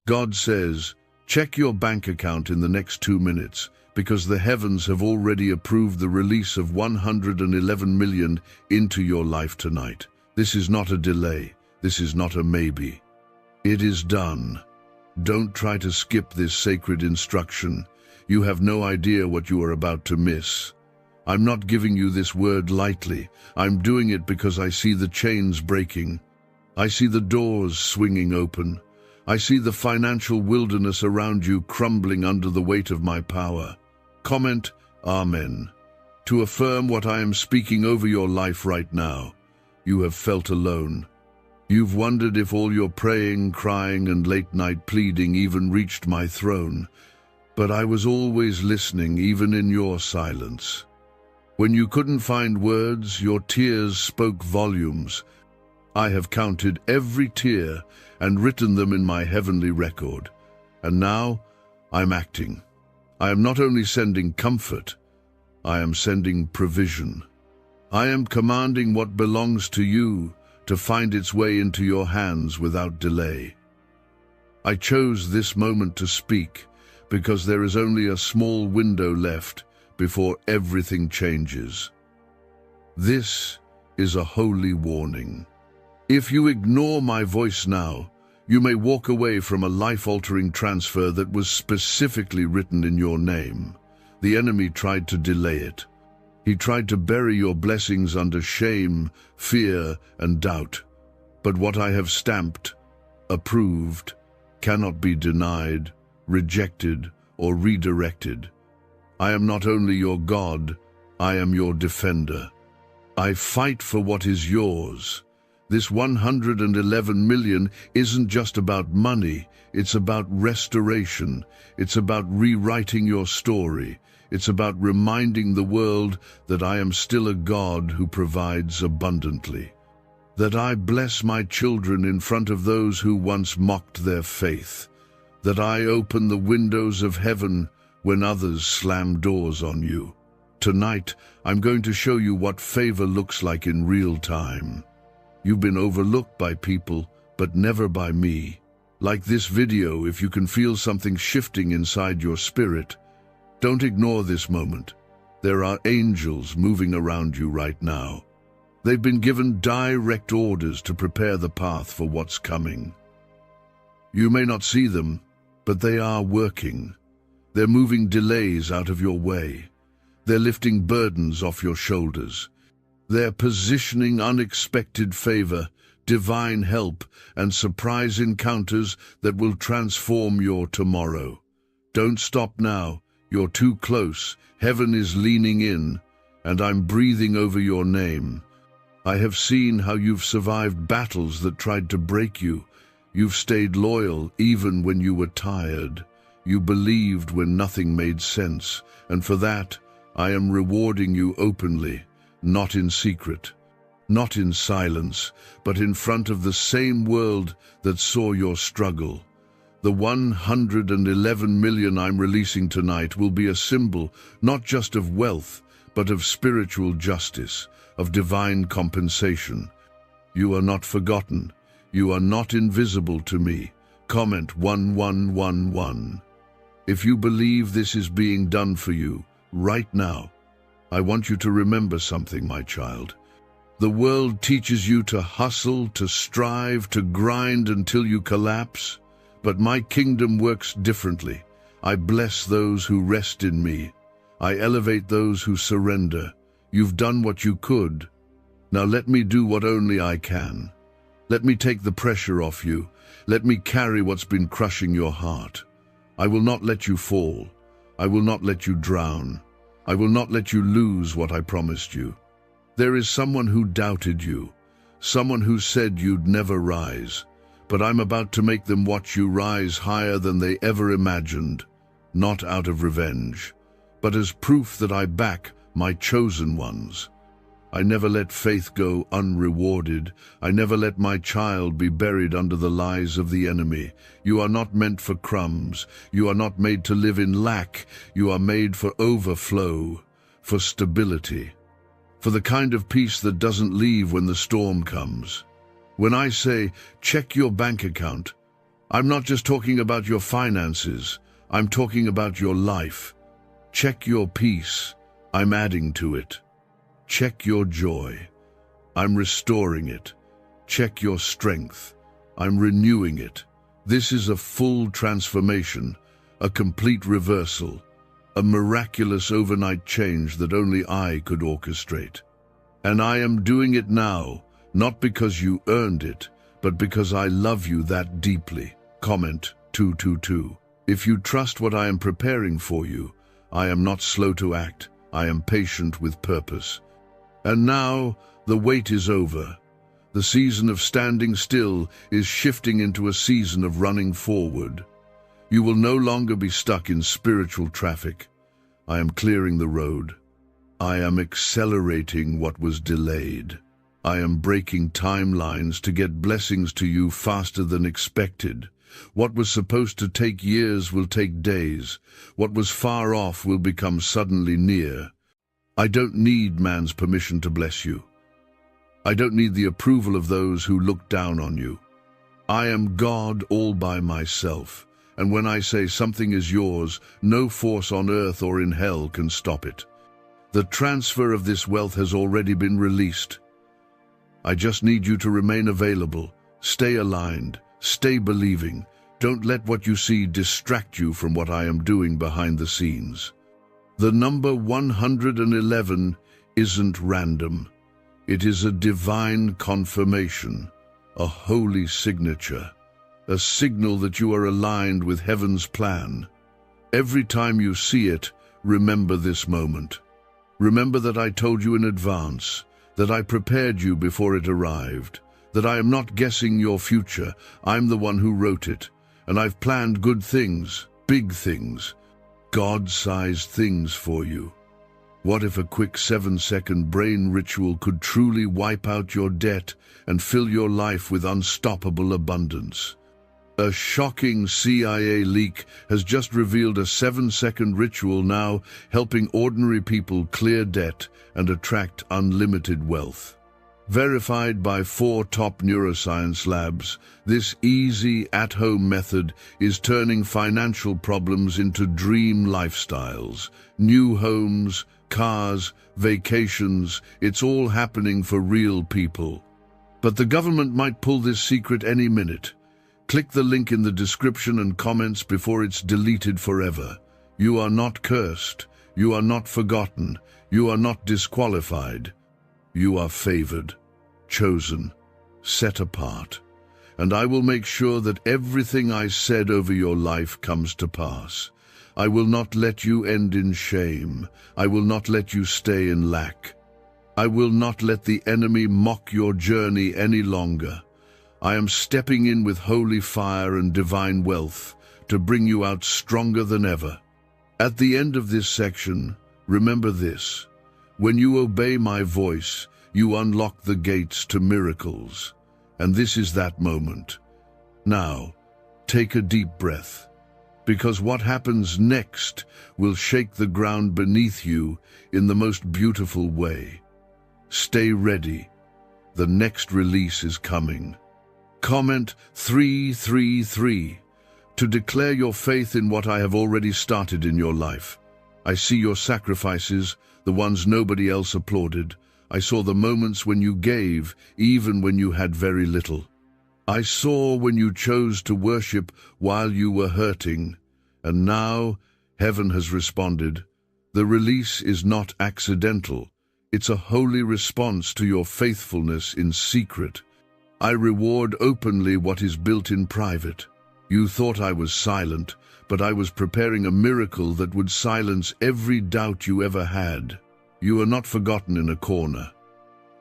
God says, check your bank account in the next 2 minutes, because the heavens have already approved the release of 111 million into your life tonight. This is not a delay. This is not a maybe. It is done. Don't try to skip this sacred instruction. You have no idea what you are about to miss. I'm not giving you this word lightly. I'm doing it because I see the chains breaking. I see the doors swinging open. I see the financial wilderness around you crumbling under the weight of my power. Comment, Amen, to affirm what I am speaking over your life right now. You have felt alone. You've wondered if all your praying, crying, and late-night pleading even reached my throne. But I was always listening, even in your silence. When you couldn't find words, your tears spoke volumes. I have counted every tear and written them in my heavenly record. And now, I'm acting. I am not only sending comfort, I am sending provision. I am commanding what belongs to you to find its way into your hands without delay. I chose this moment to speak because there is only a small window left before everything changes. This is a holy warning. If you ignore my voice now, you may walk away from a life-altering transfer that was specifically written in your name. The enemy tried to delay it. He tried to bury your blessings under shame, fear, and doubt. But what I have stamped, approved, cannot be denied, rejected, or redirected. I am not only your God, I am your defender. I fight for what is yours. This 111 million isn't just about money, it's about restoration. It's about rewriting your story. It's about reminding the world that I am still a God who provides abundantly. That I bless my children in front of those who once mocked their faith. That I open the windows of heaven when others slam doors on you. Tonight, I'm going to show you what favor looks like in real time. You've been overlooked by people, but never by me. Like this video, if you can feel something shifting inside your spirit, don't ignore this moment. There are angels moving around you right now. They've been given direct orders to prepare the path for what's coming. You may not see them, but they are working. They're moving delays out of your way. They're lifting burdens off your shoulders. They're positioning unexpected favor, divine help, and surprise encounters that will transform your tomorrow. Don't stop now. You're too close. Heaven is leaning in, and I'm breathing over your name. I have seen how you've survived battles that tried to break you. You've stayed loyal even when you were tired. You believed when nothing made sense, and for that, I am rewarding you openly. Not in secret, not in silence, but in front of the same world that saw your struggle. The 111 million I'm releasing tonight will be a symbol not just of wealth, but of spiritual justice, of divine compensation. You are not forgotten. You are not invisible to me. Comment 1111. If you believe this is being done for you right now, I want you to remember something, my child. The world teaches you to hustle, to strive, to grind until you collapse. But my kingdom works differently. I bless those who rest in me. I elevate those who surrender. You've done what you could. Now let me do what only I can. Let me take the pressure off you. Let me carry what's been crushing your heart. I will not let you fall. I will not let you drown. I will not let you lose what I promised you. There is someone who doubted you, someone who said you'd never rise, but I'm about to make them watch you rise higher than they ever imagined, not out of revenge, but as proof that I back my chosen ones. I never let faith go unrewarded. I never let my child be buried under the lies of the enemy. You are not meant for crumbs. You are not made to live in lack. You are made for overflow, for stability, for the kind of peace that doesn't leave when the storm comes. When I say, check your bank account, I'm not just talking about your finances. I'm talking about your life. Check your peace. I'm adding to it. Check your joy. I'm restoring it. Check your strength. I'm renewing it. This is a full transformation, a complete reversal, a miraculous overnight change that only I could orchestrate. And I am doing it now, not because you earned it, but because I love you that deeply. Comment 222. If you trust what I am preparing for you, I am not slow to act. I am patient with purpose. And now, the wait is over. The season of standing still is shifting into a season of running forward. You will no longer be stuck in spiritual traffic. I am clearing the road. I am accelerating what was delayed. I am breaking timelines to get blessings to you faster than expected. What was supposed to take years will take days. What was far off will become suddenly near. I don't need man's permission to bless you. I don't need the approval of those who look down on you. I am God all by myself, and when I say something is yours, no force on earth or in hell can stop it. The transfer of this wealth has already been released. I just need you to remain available, stay aligned, stay believing. Don't let what you see distract you from what I am doing behind the scenes. The number 111 isn't random. It is a divine confirmation, a holy signature, a signal that you are aligned with heaven's plan. Every time you see it, remember this moment. Remember that I told you in advance, that I prepared you before it arrived, that I am not guessing your future. I'm the one who wrote it, and I've planned good things, big things, God-sized things for you. What if a quick 7-second brain ritual could truly wipe out your debt and fill your life with unstoppable abundance? A shocking CIA leak has just revealed a 7-second ritual now helping ordinary people clear debt and attract unlimited wealth. Verified by 4 top neuroscience labs, this easy, at-home method is turning financial problems into dream lifestyles. New homes, cars, vacations, it's all happening for real people. But the government might pull this secret any minute. Click the link in the description and comments before it's deleted forever. You are not cursed. You are not forgotten. You are not disqualified. You are favored, chosen, set apart. And I will make sure that everything I said over your life comes to pass. I will not let you end in shame. I will not let you stay in lack. I will not let the enemy mock your journey any longer. I am stepping in with holy fire and divine wealth to bring you out stronger than ever. At the end of this section, remember this. When you obey my voice, you unlock the gates to miracles. And this is that moment. Now, take a deep breath, because what happens next will shake the ground beneath you in the most beautiful way. Stay ready. The next release is coming. Comment 333 to declare your faith in what I have already started in your life. I see your sacrifices, the ones nobody else applauded. I saw the moments when you gave, even when you had very little. I saw when you chose to worship while you were hurting. And now, heaven has responded. The release is not accidental. It's a holy response to your faithfulness in secret. I reward openly what is built in private. You thought I was silent, but I was preparing a miracle that would silence every doubt you ever had. You are not forgotten in a corner.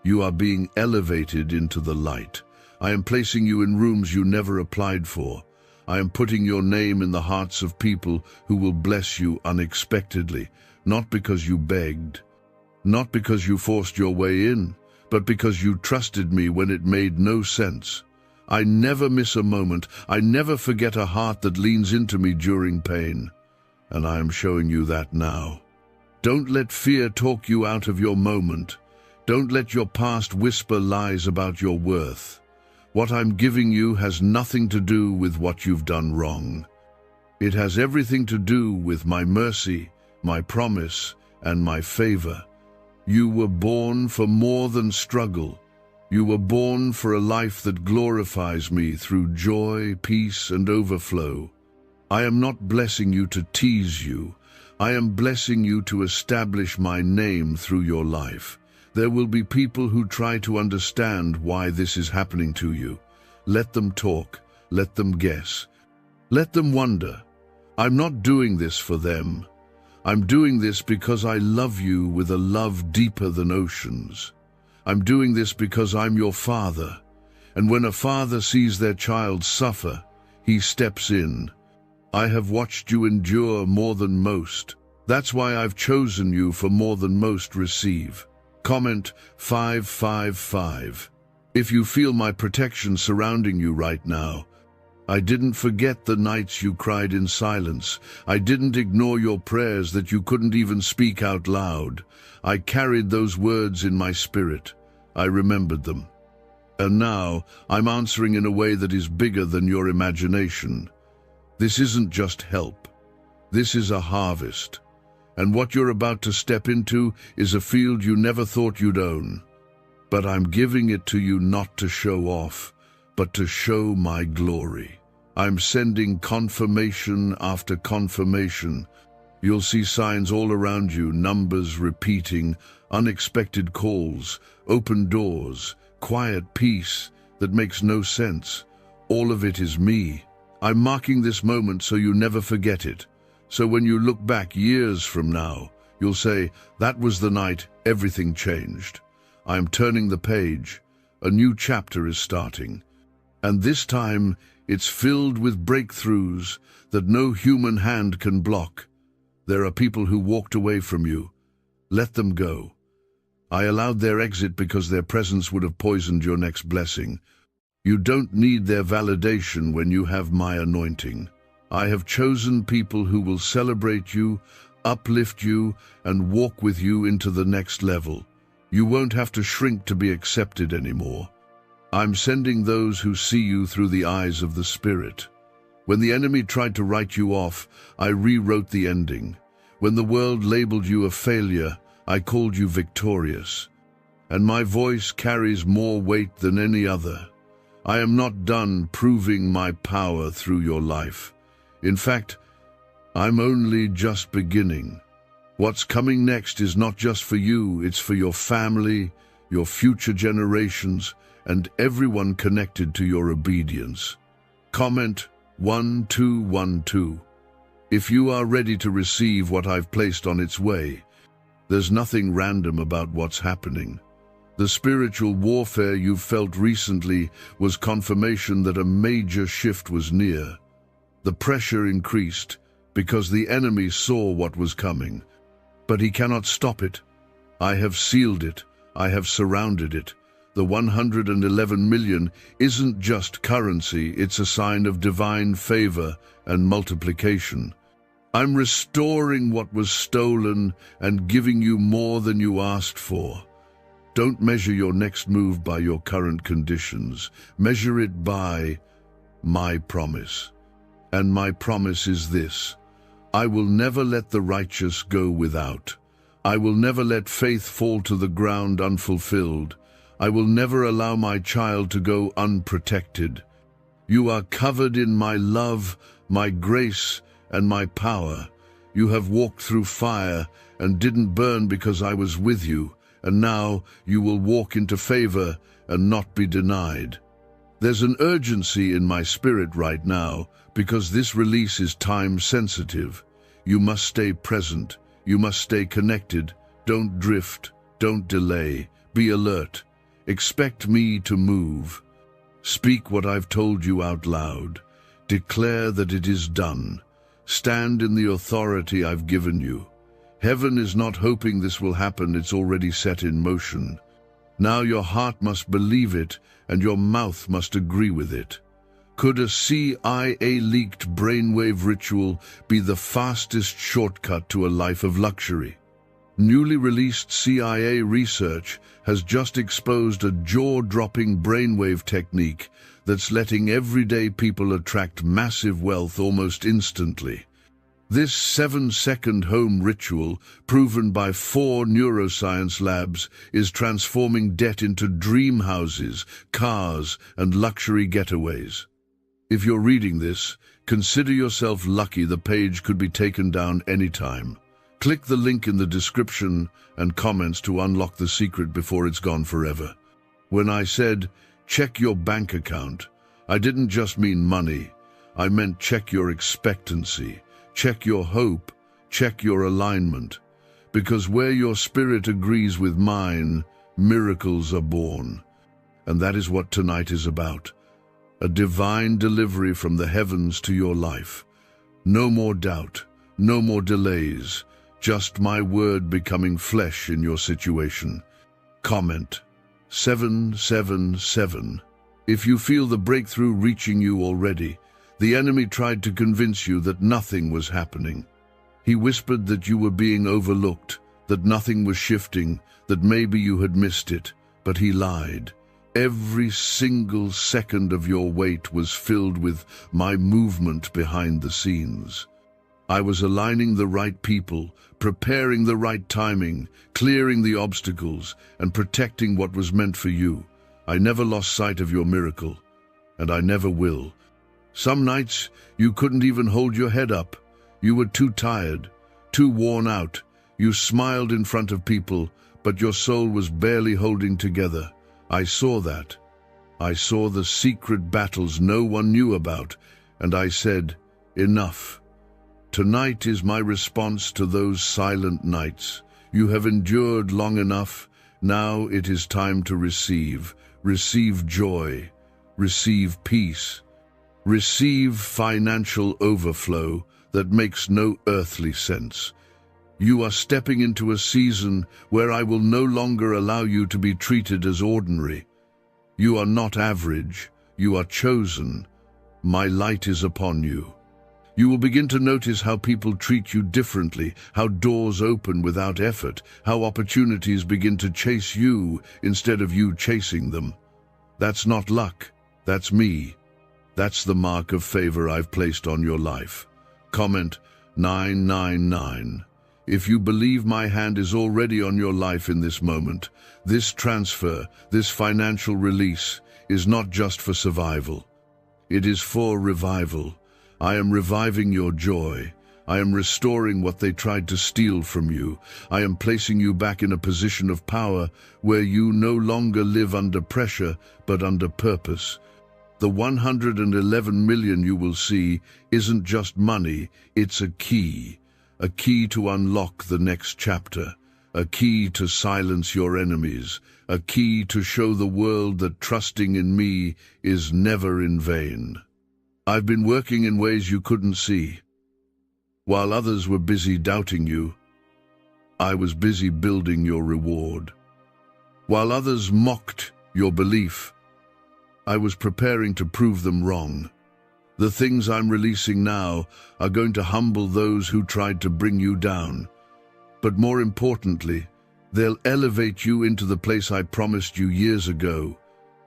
You are being elevated into the light. I am placing you in rooms you never applied for. I am putting your name in the hearts of people who will bless you unexpectedly, not because you begged, not because you forced your way in, but because you trusted me when it made no sense. I never miss a moment. I never forget a heart that leans into me during pain. And I am showing you that now. Don't let fear talk you out of your moment. Don't let your past whisper lies about your worth. What I'm giving you has nothing to do with what you've done wrong. It has everything to do with my mercy, my promise, and my favor. You were born for more than struggle. You were born for a life that glorifies me through joy, peace, and overflow. I am not blessing you to tease you. I am blessing you to establish my name through your life. There will be people who try to understand why this is happening to you. Let them talk. Let them guess. Let them wonder. I'm not doing this for them. I'm doing this because I love you with a love deeper than oceans. I'm doing this because I'm your father. And when a father sees their child suffer, he steps in. I have watched you endure more than most. That's why I've chosen you for more than most receive. Comment 555. If you feel my protection surrounding you right now, I didn't forget the nights you cried in silence. I didn't ignore your prayers that you couldn't even speak out loud. I carried those words in my spirit. I remembered them. And now I'm answering in a way that is bigger than your imagination. This isn't just help. This is a harvest. And what you're about to step into is a field you never thought you'd own. But I'm giving it to you not to show off, but to show my glory. I'm sending confirmation after confirmation. You'll see signs all around you, numbers repeating, unexpected calls, open doors, quiet peace that makes no sense. All of it is me. I'm marking this moment so you never forget it. So when you look back years from now, you'll say, that was the night everything changed. I'm turning the page. A new chapter is starting. And this time, it's filled with breakthroughs that no human hand can block. There are people who walked away from you. Let them go. I allowed their exit because their presence would have poisoned your next blessing. You don't need their validation when you have my anointing. I have chosen people who will celebrate you, uplift you, and walk with you into the next level. You won't have to shrink to be accepted anymore. I'm sending those who see you through the eyes of the Spirit. When the enemy tried to write you off, I rewrote the ending. When the world labeled you a failure, I called you victorious. And my voice carries more weight than any other. I am not done proving my power through your life. In fact, I'm only just beginning. What's coming next is not just for you, it's for your family, your future generations, and everyone connected to your obedience. Comment 1212. If you are ready to receive what I've placed on its way, there's nothing random about what's happening. The spiritual warfare you've felt recently was confirmation that a major shift was near. The pressure increased because the enemy saw what was coming. But he cannot stop it. I have sealed it. I have surrounded it. The 111 million isn't just currency, it's a sign of divine favor and multiplication. I'm restoring what was stolen and giving you more than you asked for. Don't measure your next move by your current conditions. Measure it by my promise. And my promise is this: I will never let the righteous go without. I will never let faith fall to the ground unfulfilled. I will never allow my child to go unprotected. You are covered in my love, my grace, and my power. You have walked through fire and didn't burn because I was with you, and now you will walk into favor and not be denied. There's an urgency in my spirit right now because this release is time-sensitive. You must stay present. You must stay connected. Don't drift. Don't delay. Be alert. Expect me to move. Speak what I've told you out loud. Declare that it is done. Stand in the authority I've given you. Heaven is not hoping this will happen, it's already set in motion. Now your heart must believe it, and your mouth must agree with it. Could a CIA-leaked brainwave ritual be the fastest shortcut to a life of luxury? Newly released CIA research has just exposed a jaw-dropping brainwave technique that's letting everyday people attract massive wealth almost instantly. This 7-second home ritual, proven by 4 neuroscience labs, is transforming debt into dream houses, cars, and luxury getaways. If you're reading this, consider yourself lucky. The page could be taken down anytime. Click the link in the description and comments to unlock the secret before it's gone forever. When I said, check your bank account, I didn't just mean money. I meant check your expectancy. Check your hope, check your alignment, because where your spirit agrees with mine, miracles are born. And that is what tonight is about. A divine delivery from the heavens to your life. No more doubt, no more delays, just my word becoming flesh in your situation. Comment 777. If you feel the breakthrough reaching you already, the enemy tried to convince you that nothing was happening. He whispered that you were being overlooked, that nothing was shifting, that maybe you had missed it, but he lied. Every single second of your wait was filled with my movement behind the scenes. I was aligning the right people, preparing the right timing, clearing the obstacles, and protecting what was meant for you. I never lost sight of your miracle, and I never will. Some nights, you couldn't even hold your head up. You were too tired, too worn out. You smiled in front of people, but your soul was barely holding together. I saw that. I saw the secret battles no one knew about, and I said, enough. Tonight is my response to those silent nights. You have endured long enough. Now it is time to receive. Receive joy. Receive peace. Receive financial overflow that makes no earthly sense. You are stepping into a season where I will no longer allow you to be treated as ordinary. You are not average. You are chosen. My light is upon you. You will begin to notice how people treat you differently, how doors open without effort, how opportunities begin to chase you instead of you chasing them. That's not luck. That's me. That's the mark of favor I've placed on your life. Comment 999. If you believe my hand is already on your life in this moment, this transfer, this financial release, is not just for survival. It is for revival. I am reviving your joy. I am restoring what they tried to steal from you. I am placing you back in a position of power where you no longer live under pressure, but under purpose. The 111 million you will see isn't just money, it's a key to unlock the next chapter, a key to silence your enemies, a key to show the world that trusting in me is never in vain. I've been working in ways you couldn't see. While others were busy doubting you, I was busy building your reward. While others mocked your belief, I was preparing to prove them wrong. The things I'm releasing now are going to humble those who tried to bring you down. But more importantly, they'll elevate you into the place I promised you years ago.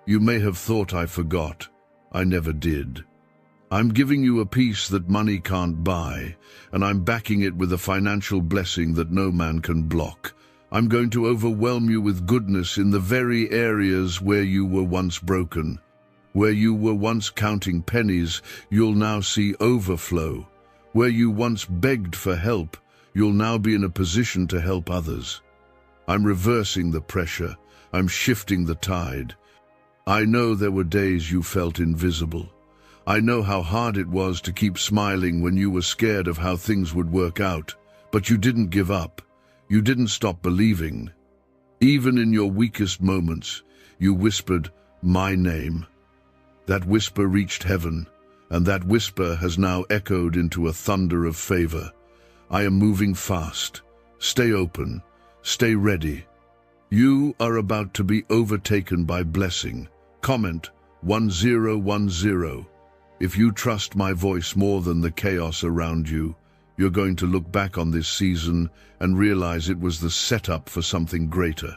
You may have thought I forgot. I never did. I'm giving you a peace that money can't buy, and I'm backing it with a financial blessing that no man can block. I'm going to overwhelm you with goodness in the very areas where you were once broken. Where you were once counting pennies, you'll now see overflow. Where you once begged for help, you'll now be in a position to help others. I'm reversing the pressure. I'm shifting the tide. I know there were days you felt invisible. I know how hard it was to keep smiling when you were scared of how things would work out. But you didn't give up. You didn't stop believing. Even in your weakest moments, you whispered, "My name." That whisper reached heaven, and that whisper has now echoed into a thunder of favor. I am moving fast. Stay open. Stay ready. You are about to be overtaken by blessing. Comment 1010. If you trust my voice more than the chaos around you, You're going to look back on this season and realize it was the setup for something greater.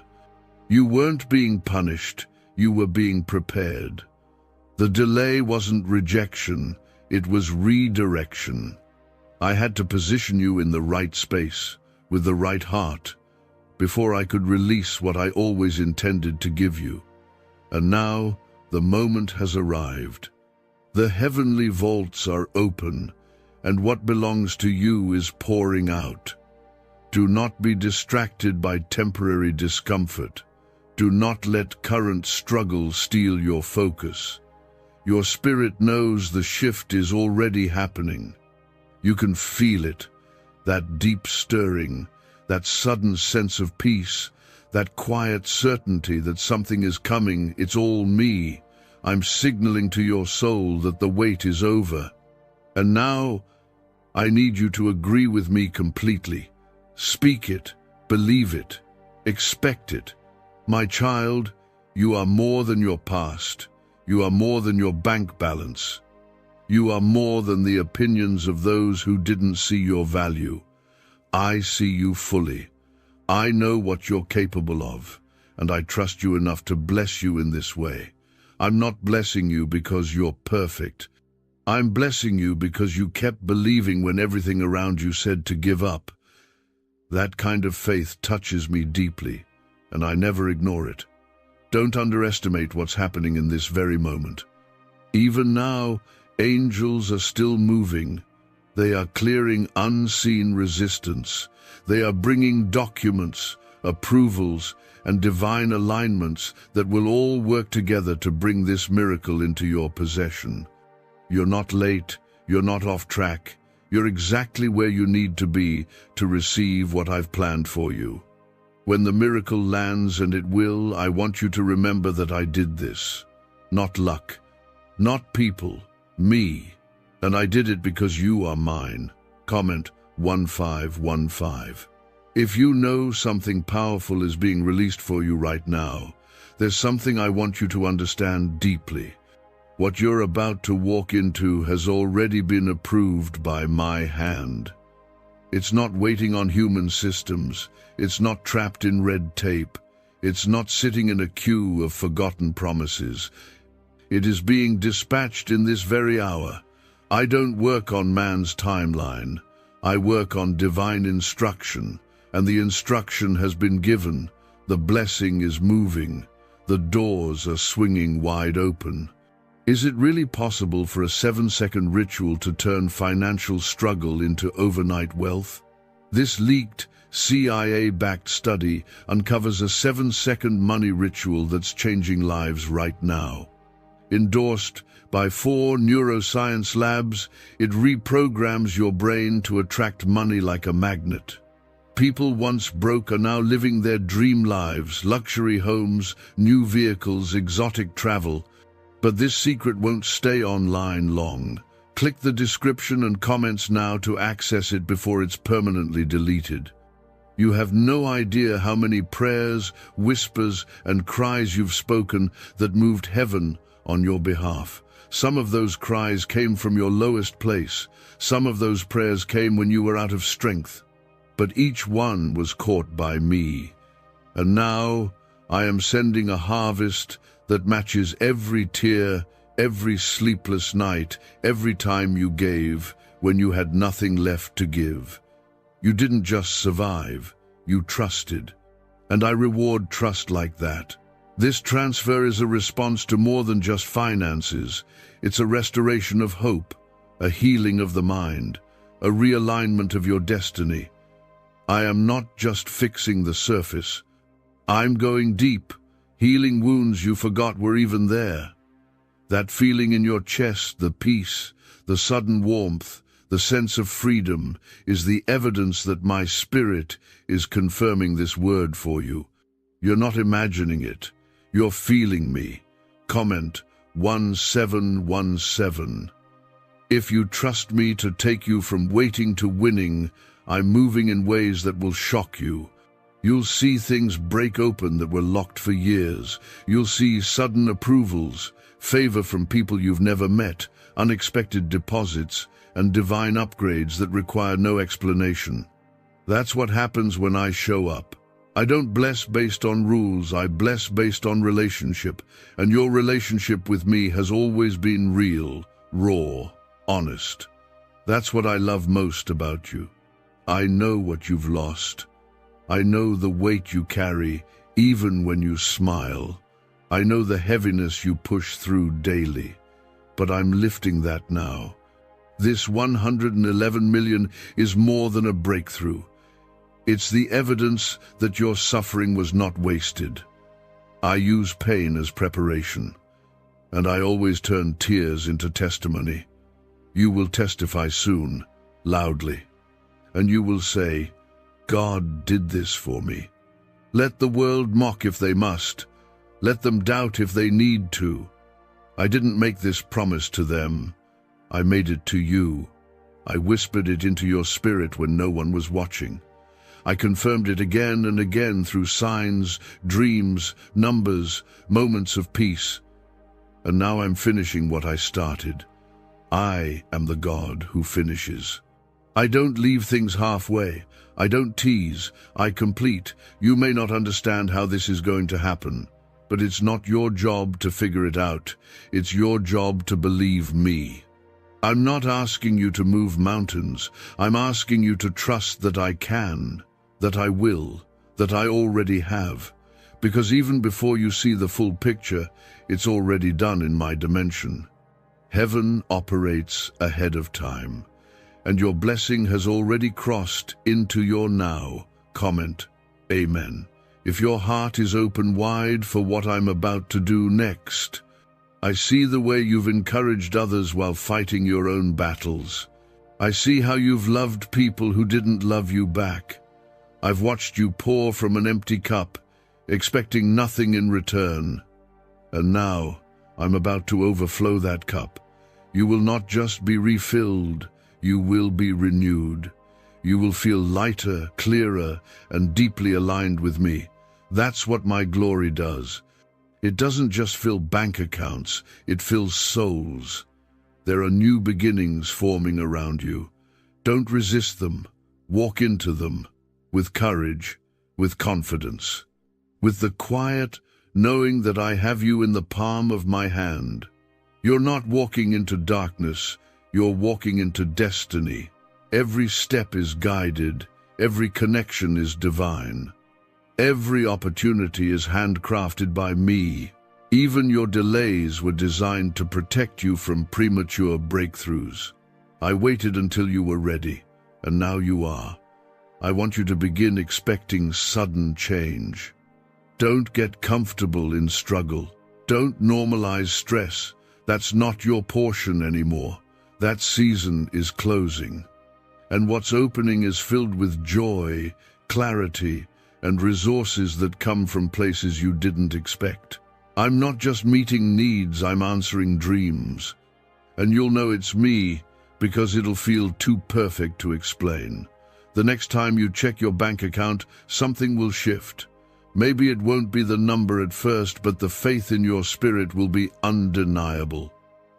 You weren't being punished, you were being prepared. The delay wasn't rejection, it was redirection. I had to position you in the right space, with the right heart, before I could release what I always intended to give you. And now, the moment has arrived. The heavenly vaults are open, and what belongs to you is pouring out. Do not be distracted by temporary discomfort. Do not let current struggle steal your focus. Your spirit knows the shift is already happening. You can feel it, that deep stirring, that sudden sense of peace, that quiet certainty that something is coming. It's all me. I'm signaling to your soul that the wait is over. And now, I need you to agree with me completely. Speak it, believe it, expect it. My child, you are more than your past. You are more than your bank balance. You are more than the opinions of those who didn't see your value. I see you fully. I know what you're capable of, and I trust you enough to bless you in this way. I'm not blessing you because you're perfect. I'm blessing you because you kept believing when everything around you said to give up. That kind of faith touches me deeply, and I never ignore it. Don't underestimate what's happening in this very moment. Even now, angels are still moving. They are clearing unseen resistance. They are bringing documents, approvals, and divine alignments that will all work together to bring this miracle into your possession. You're not late, you're not off track. You're exactly where you need to be to receive what I've planned for you. When the miracle lands, and it will, I want you to remember that I did this. Not luck, not people, me. And I did it because you are mine. Comment 1515. If you know something powerful is being released for you right now, there's something I want you to understand deeply. What you're about to walk into has already been approved by my hand. It's not waiting on human systems. It's not trapped in red tape. It's not sitting in a queue of forgotten promises. It is being dispatched in this very hour. I don't work on man's timeline. I work on divine instruction, and the instruction has been given. The blessing is moving. The doors are swinging wide open. Is it really possible for a 7-second ritual to turn financial struggle into overnight wealth? This leaked, CIA-backed study uncovers a 7-second money ritual that's changing lives right now. Endorsed by 4 neuroscience labs, it reprograms your brain to attract money like a magnet. People once broke are now living their dream lives, luxury homes, new vehicles, exotic travel. But this secret won't stay online long. Click the description and comments now to access it before it's permanently deleted. You have no idea how many prayers, whispers, and cries you've spoken that moved heaven on your behalf. Some of those cries came from your lowest place. Some of those prayers came when you were out of strength. But each one was caught by me. And now I am sending a harvest that matches every tear, every sleepless night, every time you gave when you had nothing left to give. You didn't just survive, you trusted. And I reward trust like that. This transfer is a response to more than just finances. It's a restoration of hope, a healing of the mind, a realignment of your destiny. I am not just fixing the surface. I'm going deep, healing wounds you forgot were even there. That feeling in your chest, the peace, the sudden warmth, the sense of freedom, is the evidence that my spirit is confirming this word for you. You're not imagining it. You're feeling me. Comment 1717. If you trust me to take you from waiting to winning, I'm moving in ways that will shock you. You'll see things break open that were locked for years. You'll see sudden approvals, favor from people you've never met, unexpected deposits, and divine upgrades that require no explanation. That's what happens when I show up. I don't bless based on rules, I bless based on relationship, and your relationship with me has always been real, raw, honest. That's what I love most about you. I know what you've lost. I know the weight you carry, even when you smile. I know the heaviness you push through daily. But I'm lifting that now. This 111 million is more than a breakthrough. It's the evidence that your suffering was not wasted. I use pain as preparation, and I always turn tears into testimony. You will testify soon, loudly, and you will say, God did this for me. Let the world mock if they must. Let them doubt if they need to. I didn't make this promise to them. I made it to you. I whispered it into your spirit when no one was watching. I confirmed it again and again through signs, dreams, numbers, moments of peace. And now I'm finishing what I started. I am the God who finishes. I don't leave things halfway. I don't tease. I complete. You may not understand how this is going to happen, but it's not your job to figure it out. It's your job to believe me. I'm not asking you to move mountains. I'm asking you to trust that I can, that I will, that I already have. Because even before you see the full picture, it's already done in my dimension. Heaven operates ahead of time, and your blessing has already crossed into your now. Comment, Amen. If your heart is open wide for what I'm about to do next. I see the way you've encouraged others while fighting your own battles. I see how you've loved people who didn't love you back. I've watched you pour from an empty cup, expecting nothing in return. And now, I'm about to overflow that cup. You will not just be refilled, you will be renewed. You will feel lighter, clearer, and deeply aligned with me. That's what my glory does. It doesn't just fill bank accounts, it fills souls. There are new beginnings forming around you. Don't resist them. Walk into them. With courage, with confidence, with the quiet knowing that I have you in the palm of my hand. You're not walking into darkness, you're walking into destiny. Every step is guided, every connection is divine. Every opportunity is handcrafted by me. Even your delays were designed to protect you from premature breakthroughs. I waited until you were ready, and now you are. I want you to begin expecting sudden change. Don't get comfortable in struggle. Don't normalize stress. That's not your portion anymore. That season is closing. And what's opening is filled with joy, clarity, and resources that come from places you didn't expect. I'm not just meeting needs, I'm answering dreams. And you'll know it's me because it'll feel too perfect to explain. The next time you check your bank account, something will shift. Maybe it won't be the number at first, but the faith in your spirit will be undeniable.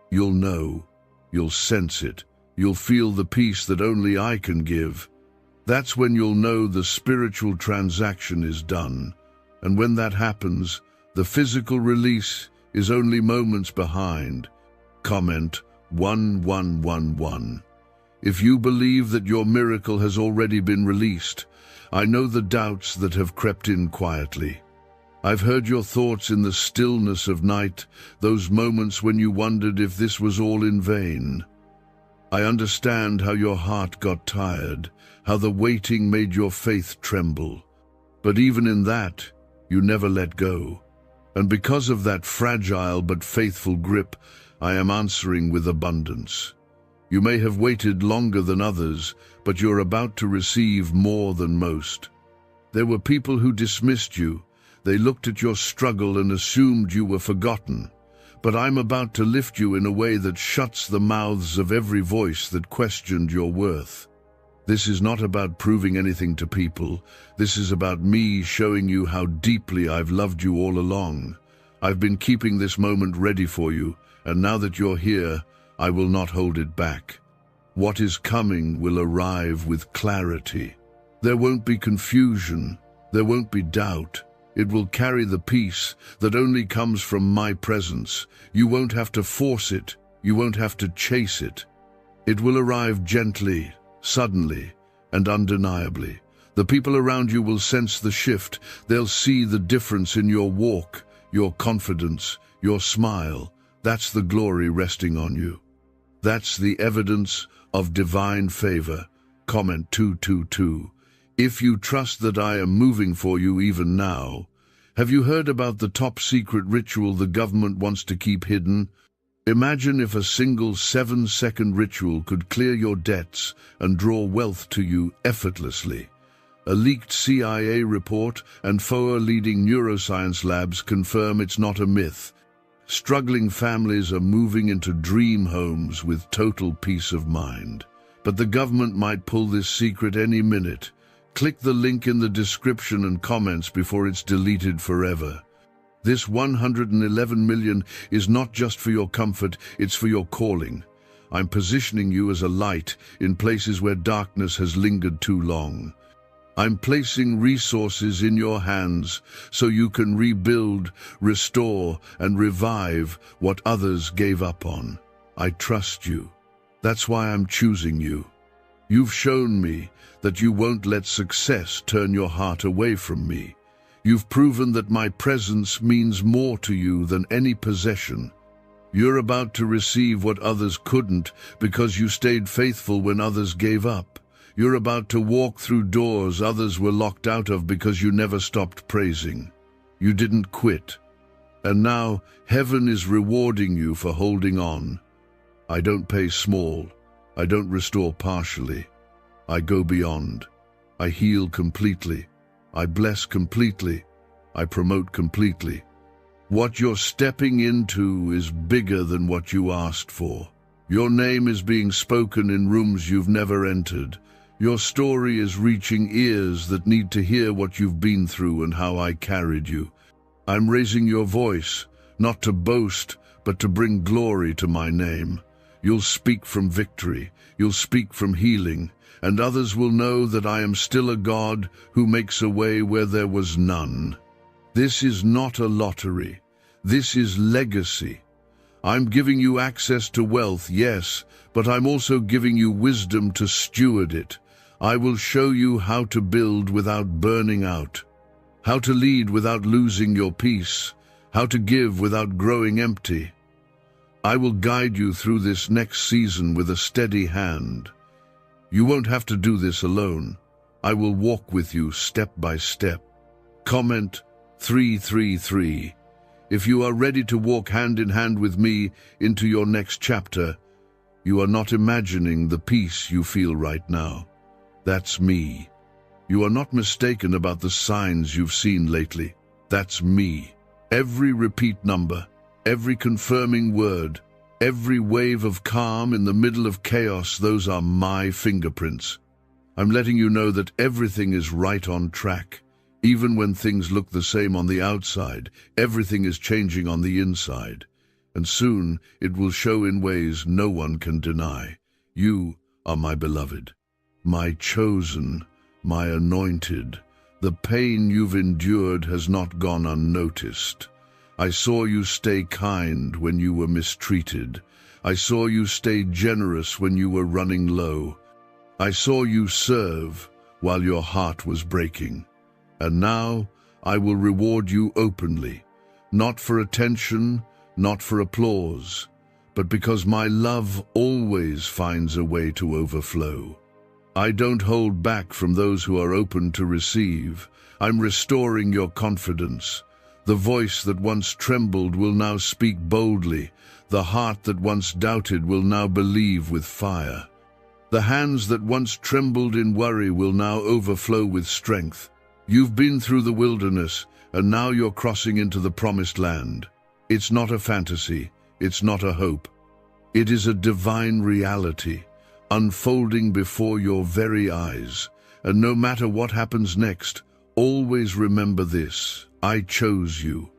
You'll know, you'll sense it, you'll feel the peace that only I can give. That's when you'll know the spiritual transaction is done. And when that happens, the physical release is only moments behind. Comment 1111. If you believe that your miracle has already been released, I know the doubts that have crept in quietly. I've heard your thoughts in the stillness of night, those moments when you wondered if this was all in vain. I understand how your heart got tired, how the waiting made your faith tremble. But even in that, you never let go. And because of that fragile but faithful grip, I am answering with abundance. You may have waited longer than others, but you're about to receive more than most. There were people who dismissed you. They looked at your struggle and assumed you were forgotten. But I'm about to lift you in a way that shuts the mouths of every voice that questioned your worth. This is not about proving anything to people. This is about me showing you how deeply I've loved you all along. I've been keeping this moment ready for you, and now that you're here, I will not hold it back. What is coming will arrive with clarity. There won't be confusion. There won't be doubt. It will carry the peace that only comes from my presence. You won't have to force it. You won't have to chase it. It will arrive gently, suddenly, and undeniably. The people around you will sense the shift. They'll see the difference in your walk, your confidence, your smile. That's the glory resting on you. That's the evidence of divine favor. Comment 222. If you trust that I am moving for you even now. Have you heard about the top secret ritual the government wants to keep hidden? Imagine if a single 7-second ritual could clear your debts and draw wealth to you effortlessly. A leaked CIA report and FOA leading neuroscience labs confirm it's not a myth. Struggling families are moving into dream homes with total peace of mind. But the government might pull this secret any minute. Click the link in the description and comments before it's deleted forever. This 111 million is not just for your comfort, it's for your calling. I'm positioning you as a light in places where darkness has lingered too long. I'm placing resources in your hands so you can rebuild, restore, and revive what others gave up on. I trust you. That's why I'm choosing you. You've shown me that you won't let success turn your heart away from me. You've proven that my presence means more to you than any possession. You're about to receive what others couldn't because you stayed faithful when others gave up. You're about to walk through doors others were locked out of because you never stopped praising. You didn't quit. And now heaven is rewarding you for holding on. I don't pay small. I don't restore partially. I go beyond. I heal completely. I bless completely. I promote completely. What you're stepping into is bigger than what you asked for. Your name is being spoken in rooms you've never entered. Your story is reaching ears that need to hear what you've been through and how I carried you. I'm raising your voice, not to boast, but to bring glory to my name. You'll speak from victory. You'll speak from healing. And others will know that I am still a God who makes a way where there was none. This is not a lottery. This is legacy. I'm giving you access to wealth, yes, but I'm also giving you wisdom to steward it. I will show you how to build without burning out, how to lead without losing your peace, how to give without growing empty. I will guide you through this next season with a steady hand. You won't have to do this alone. I will walk with you step by step. Comment 333. If you are ready to walk hand in hand with me into your next chapter, you are not imagining the peace you feel right now. That's me. You are not mistaken about the signs you've seen lately. That's me. Every repeat number, every confirming word, every wave of calm in the middle of chaos, those are my fingerprints. I'm letting you know that everything is right on track. Even when things look the same on the outside, everything is changing on the inside. And soon it will show in ways no one can deny. You are my beloved, my chosen, my anointed. The pain you've endured has not gone unnoticed. I saw you stay kind when you were mistreated. I saw you stay generous when you were running low. I saw you serve while your heart was breaking. And now I will reward you openly, not for attention, not for applause, but because my love always finds a way to overflow. I don't hold back from those who are open to receive. I'm restoring your confidence. The voice that once trembled will now speak boldly. The heart that once doubted will now believe with fire. The hands that once trembled in worry will now overflow with strength. You've been through the wilderness, and now you're crossing into the promised land. It's not a fantasy. It's not a hope. It is a divine reality, unfolding before your very eyes. And no matter what happens next, always remember this. I chose you.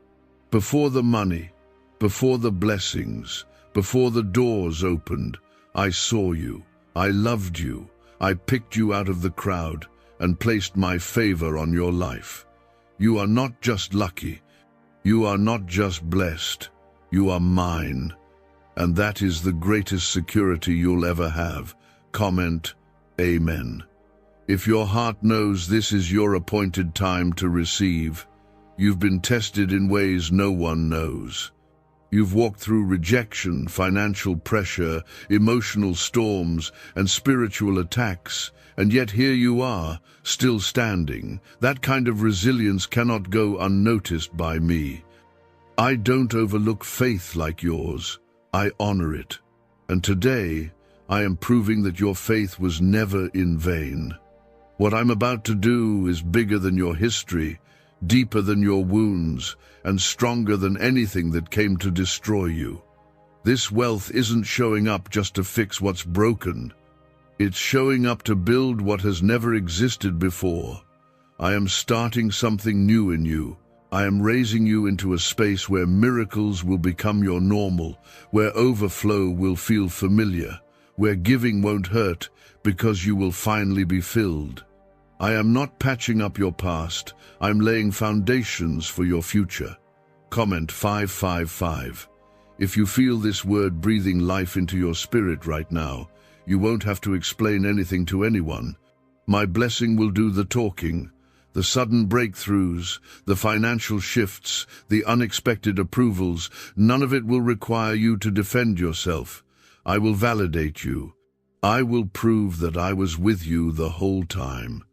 Before the money, before the blessings, before the doors opened, I saw you. I loved you. I picked you out of the crowd and placed my favor on your life. You are not just lucky. You are not just blessed. You are mine. And that is the greatest security you'll ever have. Comment, Amen. If your heart knows this is your appointed time to receive, you've been tested in ways no one knows. You've walked through rejection, financial pressure, emotional storms, and spiritual attacks, and yet here you are, still standing. That kind of resilience cannot go unnoticed by me. I don't overlook faith like yours. I honor it. And today, I am proving that your faith was never in vain. What I'm about to do is bigger than your history, deeper than your wounds, and stronger than anything that came to destroy you. This wealth isn't showing up just to fix what's broken. It's showing up to build what has never existed before. I am starting something new in you. I am raising you into a space where miracles will become your normal, where overflow will feel familiar, where giving won't hurt because you will finally be filled. I am not patching up your past. I'm laying foundations for your future. Comment 555. If you feel this word breathing life into your spirit right now, you won't have to explain anything to anyone. My blessing will do the talking. The sudden breakthroughs, the financial shifts, the unexpected approvals, none of it will require you to defend yourself. I will validate you. I will prove that I was with you the whole time.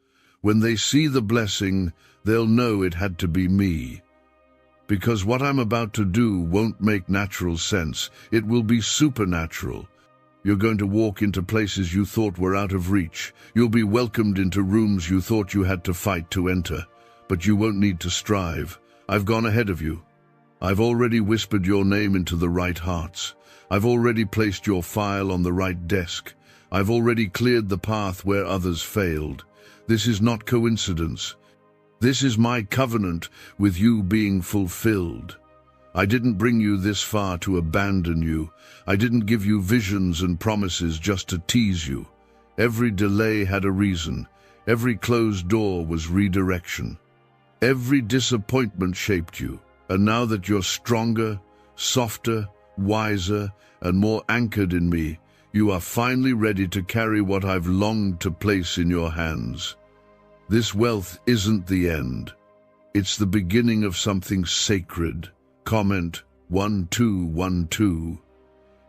When they see the blessing, they'll know it had to be me. Because what I'm about to do won't make natural sense. It will be supernatural. You're going to walk into places you thought were out of reach. You'll be welcomed into rooms you thought you had to fight to enter. But you won't need to strive. I've gone ahead of you. I've already whispered your name into the right hearts. I've already placed your file on the right desk. I've already cleared the path where others failed. This is not coincidence. This is my covenant with you being fulfilled. I didn't bring you this far to abandon you. I didn't give you visions and promises just to tease you. Every delay had a reason. Every closed door was redirection. Every disappointment shaped you. And now that you're stronger, softer, wiser, and more anchored in me, you are finally ready to carry what I've longed to place in your hands. This wealth isn't the end. It's the beginning of something sacred. Comment 1212.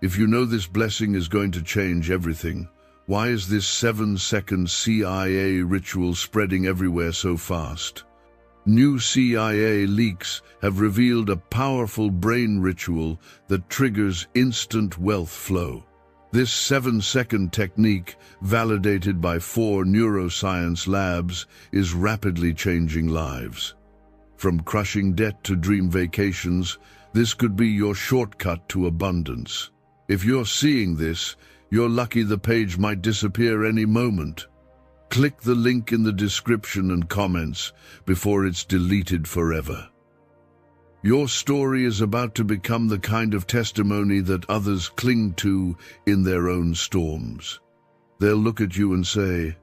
If you know this blessing is going to change everything, why is this 7-second CIA ritual spreading everywhere so fast? New CIA leaks have revealed a powerful brain ritual that triggers instant wealth flow. This 7-second technique, validated by 4 neuroscience labs, is rapidly changing lives. From crushing debt to dream vacations, this could be your shortcut to abundance. If you're seeing this, you're lucky the page might disappear any moment. Click the link in the description and comments before it's deleted forever. Your story is about to become the kind of testimony that others cling to in their own storms. They'll look at you and say,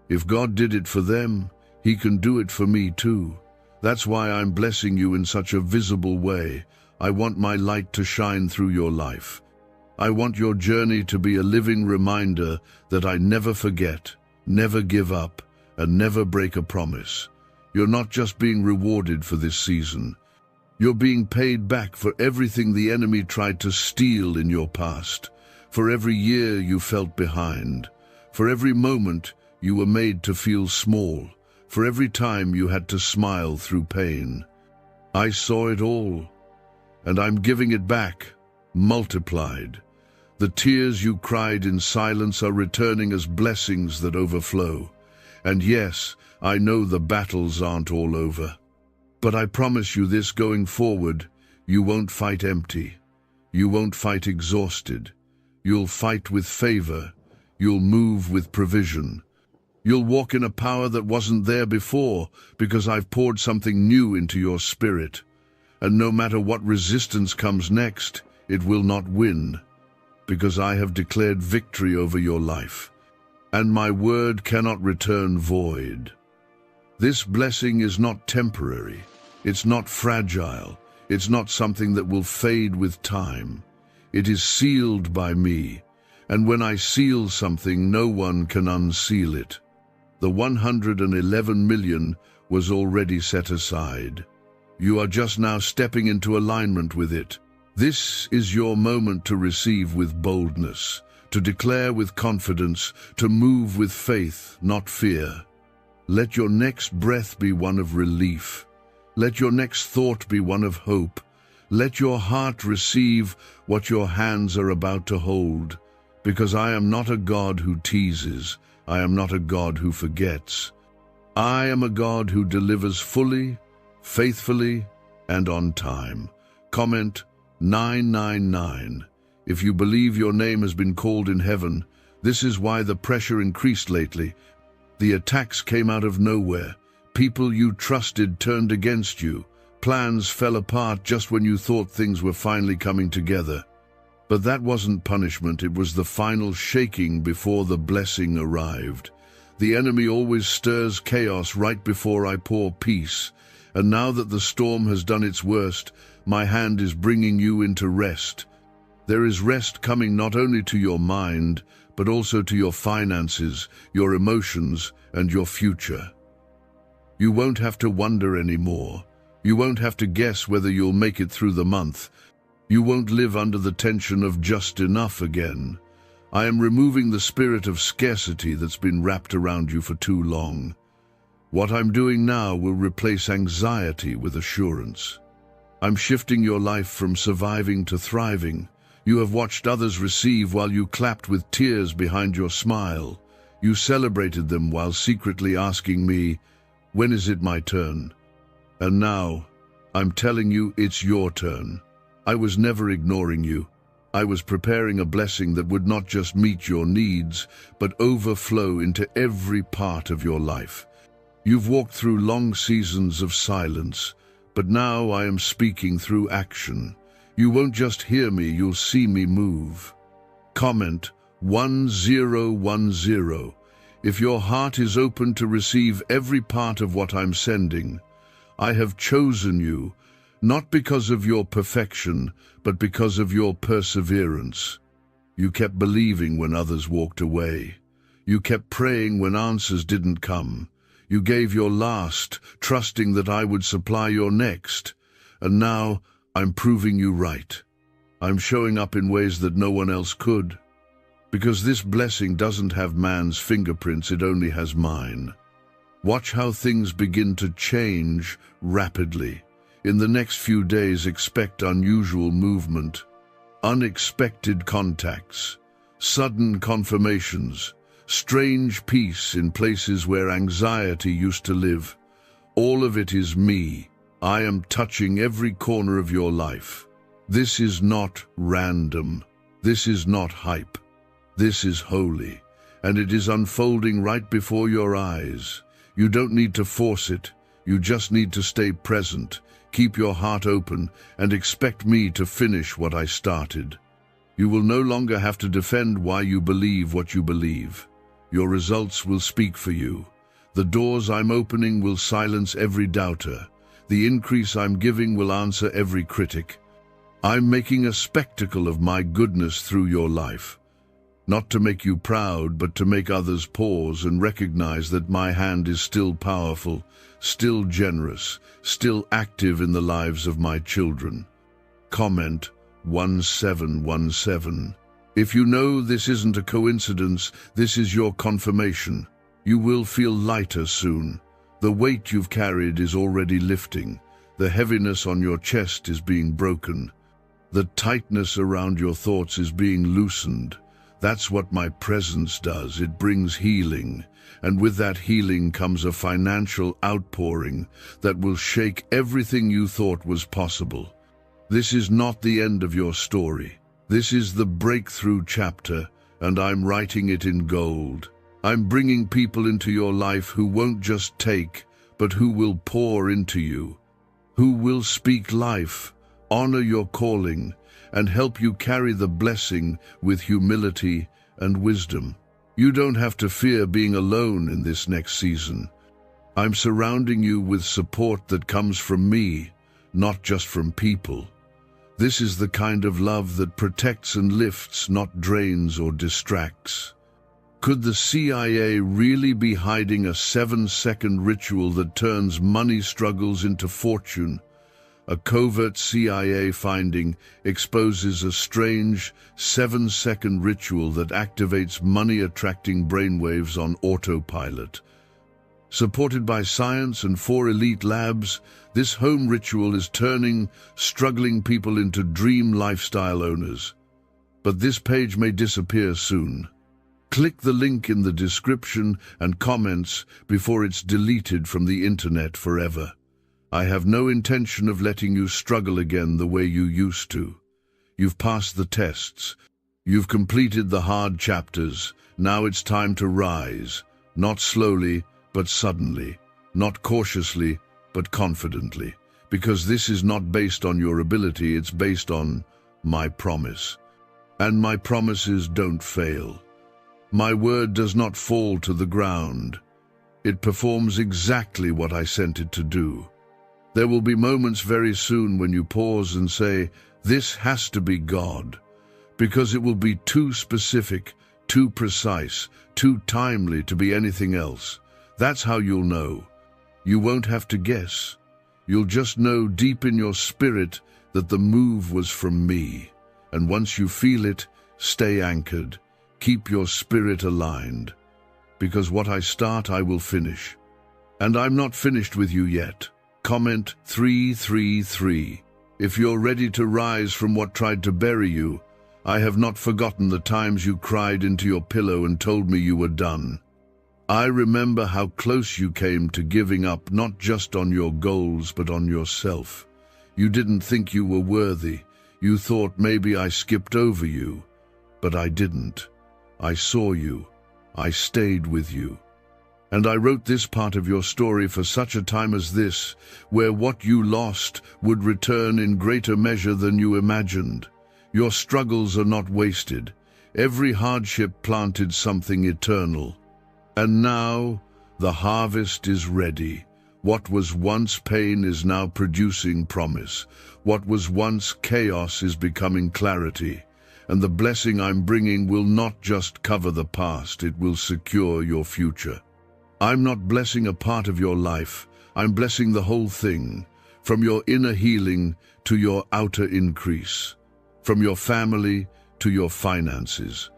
if God did it for them, He can do it for me too. That's why I'm blessing you in such a visible way. I want my light to shine through your life. I want your journey to be a living reminder that I never forget, never give up, and never break a promise. You're not just being rewarded for this season. You're being paid back for everything the enemy tried to steal in your past, for every year you felt behind, for every moment you were made to feel small, for every time you had to smile through pain. I saw it all, and I'm giving it back, multiplied. The tears you cried in silence are returning as blessings that overflow. And yes, I know the battles aren't all over. But I promise you this, going forward, you won't fight empty. You won't fight exhausted. You'll fight with favor. You'll move with provision. You'll walk in a power that wasn't there before, because I've poured something new into your spirit. And no matter what resistance comes next, it will not win, because I have declared victory over your life. and my word cannot return void. This blessing is not temporary. It's not fragile. It's not something that will fade with time. It is sealed by me, and when I seal something, no one can unseal it. The 111 million was already set aside. You are just now stepping into alignment with it. This is your moment to receive with boldness, to declare with confidence, to move with faith, not fear. Let your next breath be one of relief. Let your next thought be one of hope. Let your heart receive what your hands are about to hold, because I am not a God who teases. I am not a God who forgets. I am a God who delivers fully, faithfully, and on time. Comment 999. If you believe your name has been called in heaven, this is why the pressure increased lately. The attacks came out of nowhere. People you trusted turned against you. Plans fell apart just when you thought things were finally coming together. But that wasn't punishment, it was the final shaking before the blessing arrived. The enemy always stirs chaos right before I pour peace, and now that the storm has done its worst, my hand is bringing you into rest. There is rest coming not only to your mind, but also to your finances, your emotions, and your future. You won't have to wonder anymore. You won't have to guess whether you'll make it through the month. You won't live under the tension of just enough again. I am removing the spirit of scarcity that's been wrapped around you for too long. What I'm doing now will replace anxiety with assurance. I'm shifting your life from surviving to thriving. You have watched others receive while you clapped with tears behind your smile. You celebrated them while secretly asking me, "When is it my turn?" And now, I'm telling you it's your turn. I was never ignoring you. I was preparing a blessing that would not just meet your needs, but overflow into every part of your life. You've walked through long seasons of silence, but now I am speaking through action. You won't just hear me, you'll see me move. Comment 1010. If your heart is open to receive every part of what I'm sending, I have chosen you, not because of your perfection, but because of your perseverance. You kept believing when others walked away. You kept praying when answers didn't come. You gave your last, trusting that I would supply your next. And now, I'm proving you right. I'm showing up in ways that no one else could. Because this blessing doesn't have man's fingerprints, it only has mine. Watch how things begin to change rapidly. In the next few days, expect unusual movement, unexpected contacts, sudden confirmations, strange peace in places where anxiety used to live. All of it is me. I am touching every corner of your life. This is not random. This is not hype. This is holy, and it is unfolding right before your eyes. You don't need to force it. You just need to stay present, keep your heart open, and expect me to finish what I started. You will no longer have to defend why you believe what you believe. Your results will speak for you. The doors I'm opening will silence every doubter. The increase I'm giving will answer every critic. I'm making a spectacle of my goodness through your life. Not to make you proud, but to make others pause and recognize that my hand is still powerful, still generous, still active in the lives of my children. Comment 1717. If you know this isn't a coincidence, this is your confirmation. You will feel lighter soon. The weight you've carried is already lifting. The heaviness on your chest is being broken. The tightness around your thoughts is being loosened. That's what my presence does. It brings healing, and with that healing comes a financial outpouring that will shake everything you thought was possible. This is not the end of your story. This is the breakthrough chapter, and I'm writing it in gold. I'm bringing people into your life who won't just take, but who will pour into you, who will speak life, honor your calling, and help you carry the blessing with humility and wisdom. You don't have to fear being alone in this next season. I'm surrounding you with support that comes from me, not just from people. This is the kind of love that protects and lifts, not drains or distracts. Could the CIA really be hiding a 7-second ritual that turns money struggles into fortune? A covert CIA finding exposes a strange 7-second ritual that activates money-attracting brainwaves on autopilot. Supported by science and 4 elite labs, this home ritual is turning struggling people into dream lifestyle owners. But this page may disappear soon. Click the link in the description and comments before it's deleted from the internet forever. I have no intention of letting you struggle again the way you used to. You've passed the tests. You've completed the hard chapters. Now it's time to rise, not slowly, but suddenly, not cautiously, but confidently, because this is not based on your ability, it's based on my promise. And my promises don't fail. My word does not fall to the ground. It performs exactly what I sent it to do. There will be moments very soon when you pause and say, this has to be God, because it will be too specific, too precise, too timely to be anything else. That's how you'll know. You won't have to guess. You'll just know deep in your spirit that the move was from me. And once you feel it, stay anchored. Keep your spirit aligned. Because what I start, I will finish. And I'm not finished with you yet. Comment 333. If you're ready to rise from what tried to bury you, I have not forgotten the times you cried into your pillow and told me you were done. I remember how close you came to giving up, not just on your goals, but on yourself. You didn't think you were worthy. You thought maybe I skipped over you. But I didn't. I saw you. I stayed with you. And I wrote this part of your story for such a time as this, where what you lost would return in greater measure than you imagined. Your struggles are not wasted. Every hardship planted something eternal. And now, the harvest is ready. What was once pain is now producing promise. What was once chaos is becoming clarity. And the blessing I'm bringing will not just cover the past, it will secure your future. I'm not blessing a part of your life, I'm blessing the whole thing, from your inner healing to your outer increase, from your family to your finances.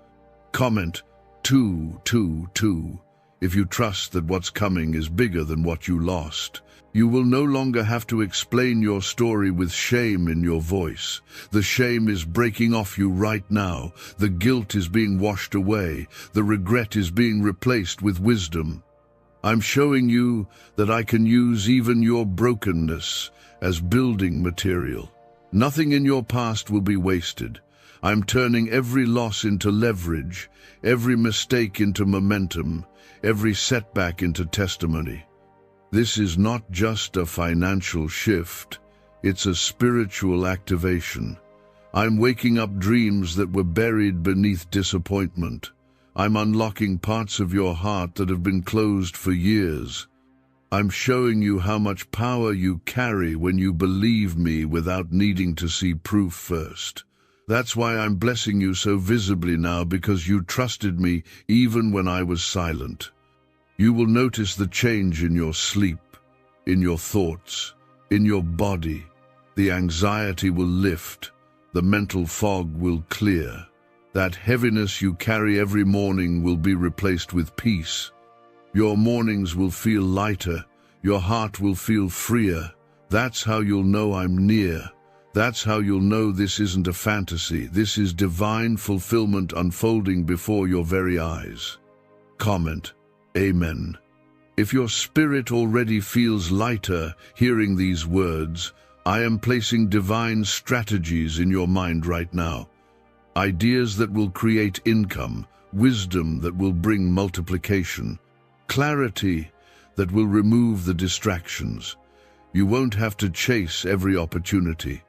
Comment 222 if you trust that what's coming is bigger than what you lost. You will no longer have to explain your story with shame in your voice. The shame is breaking off you right now. The guilt is being washed away. The regret is being replaced with wisdom. I'm showing you that I can use even your brokenness as building material. Nothing in your past will be wasted. I'm turning every loss into leverage, every mistake into momentum, every setback into testimony. This is not just a financial shift, it's a spiritual activation. I'm waking up dreams that were buried beneath disappointment. I'm unlocking parts of your heart that have been closed for years. I'm showing you how much power you carry when you believe me without needing to see proof first. That's why I'm blessing you so visibly now, because you trusted me even when I was silent. You will notice the change in your sleep, in your thoughts, in your body. The anxiety will lift, the mental fog will clear. That heaviness you carry every morning will be replaced with peace. Your mornings will feel lighter, your heart will feel freer. That's how you'll know I'm near. That's how you'll know this isn't a fantasy. This is divine fulfillment unfolding before your very eyes. Comment Amen. If your spirit already feels lighter hearing these words, I am placing divine strategies in your mind right now. Ideas that will create income, wisdom that will bring multiplication, clarity that will remove the distractions. You won't have to chase every opportunity.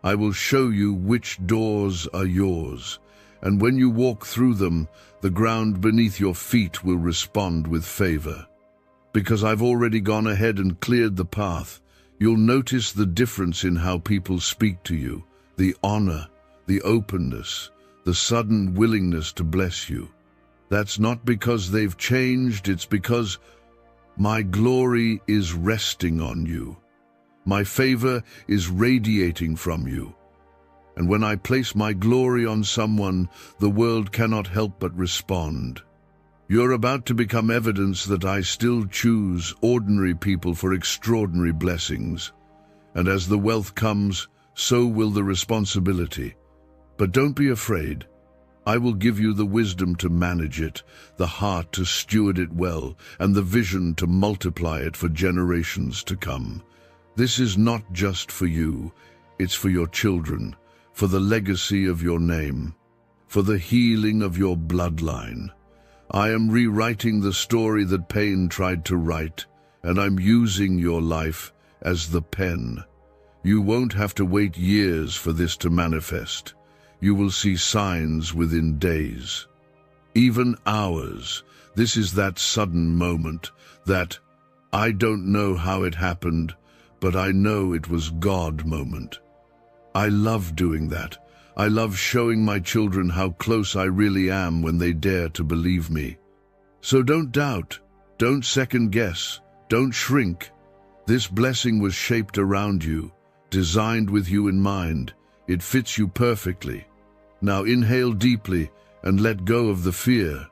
I will show you which doors are yours, And when you walk through them, the ground beneath your feet will respond with favor. Because I've already gone ahead and cleared the path, you'll notice the difference in how people speak to you, the honor, the openness, the sudden willingness to bless you. That's not because they've changed, it's because my glory is resting on you. My favor is radiating from you. And when I place my glory on someone, the world cannot help but respond. You're about to become evidence that I still choose ordinary people for extraordinary blessings. And as the wealth comes, so will the responsibility. But don't be afraid. I will give you the wisdom to manage it, the heart to steward it well, and the vision to multiply it for generations to come. This is not just for you, it's for your children, for the legacy of your name, for the healing of your bloodline. I am rewriting the story that pain tried to write, and I'm using your life as the pen. You won't have to wait years for this to manifest. You will see signs within days, even hours. This is that sudden moment, that I don't know how it happened, but I know it was God moment. I love doing that. I love showing my children how close I really am when they dare to believe me. So don't doubt, don't second guess, don't shrink. This blessing was shaped around you, designed with you in mind. It fits you perfectly. Now inhale deeply and let go of the fear.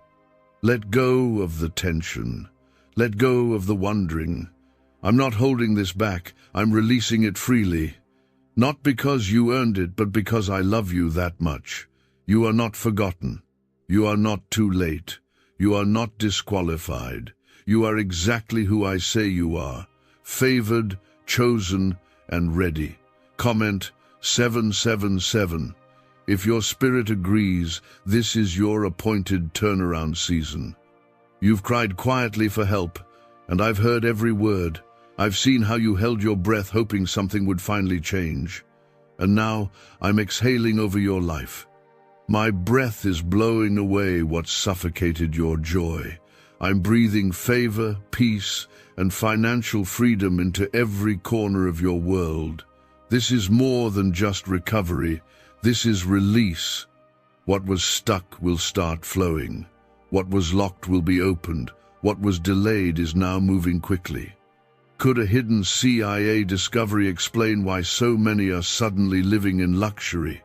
Let go of the tension. Let go of the wondering. I'm not holding this back. I'm releasing it freely. Not because you earned it, but because I love you that much. You are not forgotten. You are not too late. You are not disqualified. You are exactly who I say you are. Favored, chosen, and ready. Comment 777. If your spirit agrees, this is your appointed turnaround season. You've cried quietly for help, and I've heard every word. I've seen how you held your breath hoping something would finally change. And now I'm exhaling over your life. My breath is blowing away what suffocated your joy. I'm breathing favor, peace, and financial freedom into every corner of your world. This is more than just recovery. This is release. What was stuck will start flowing. What was locked will be opened. What was delayed is now moving quickly. Could a hidden CIA discovery explain why so many are suddenly living in luxury?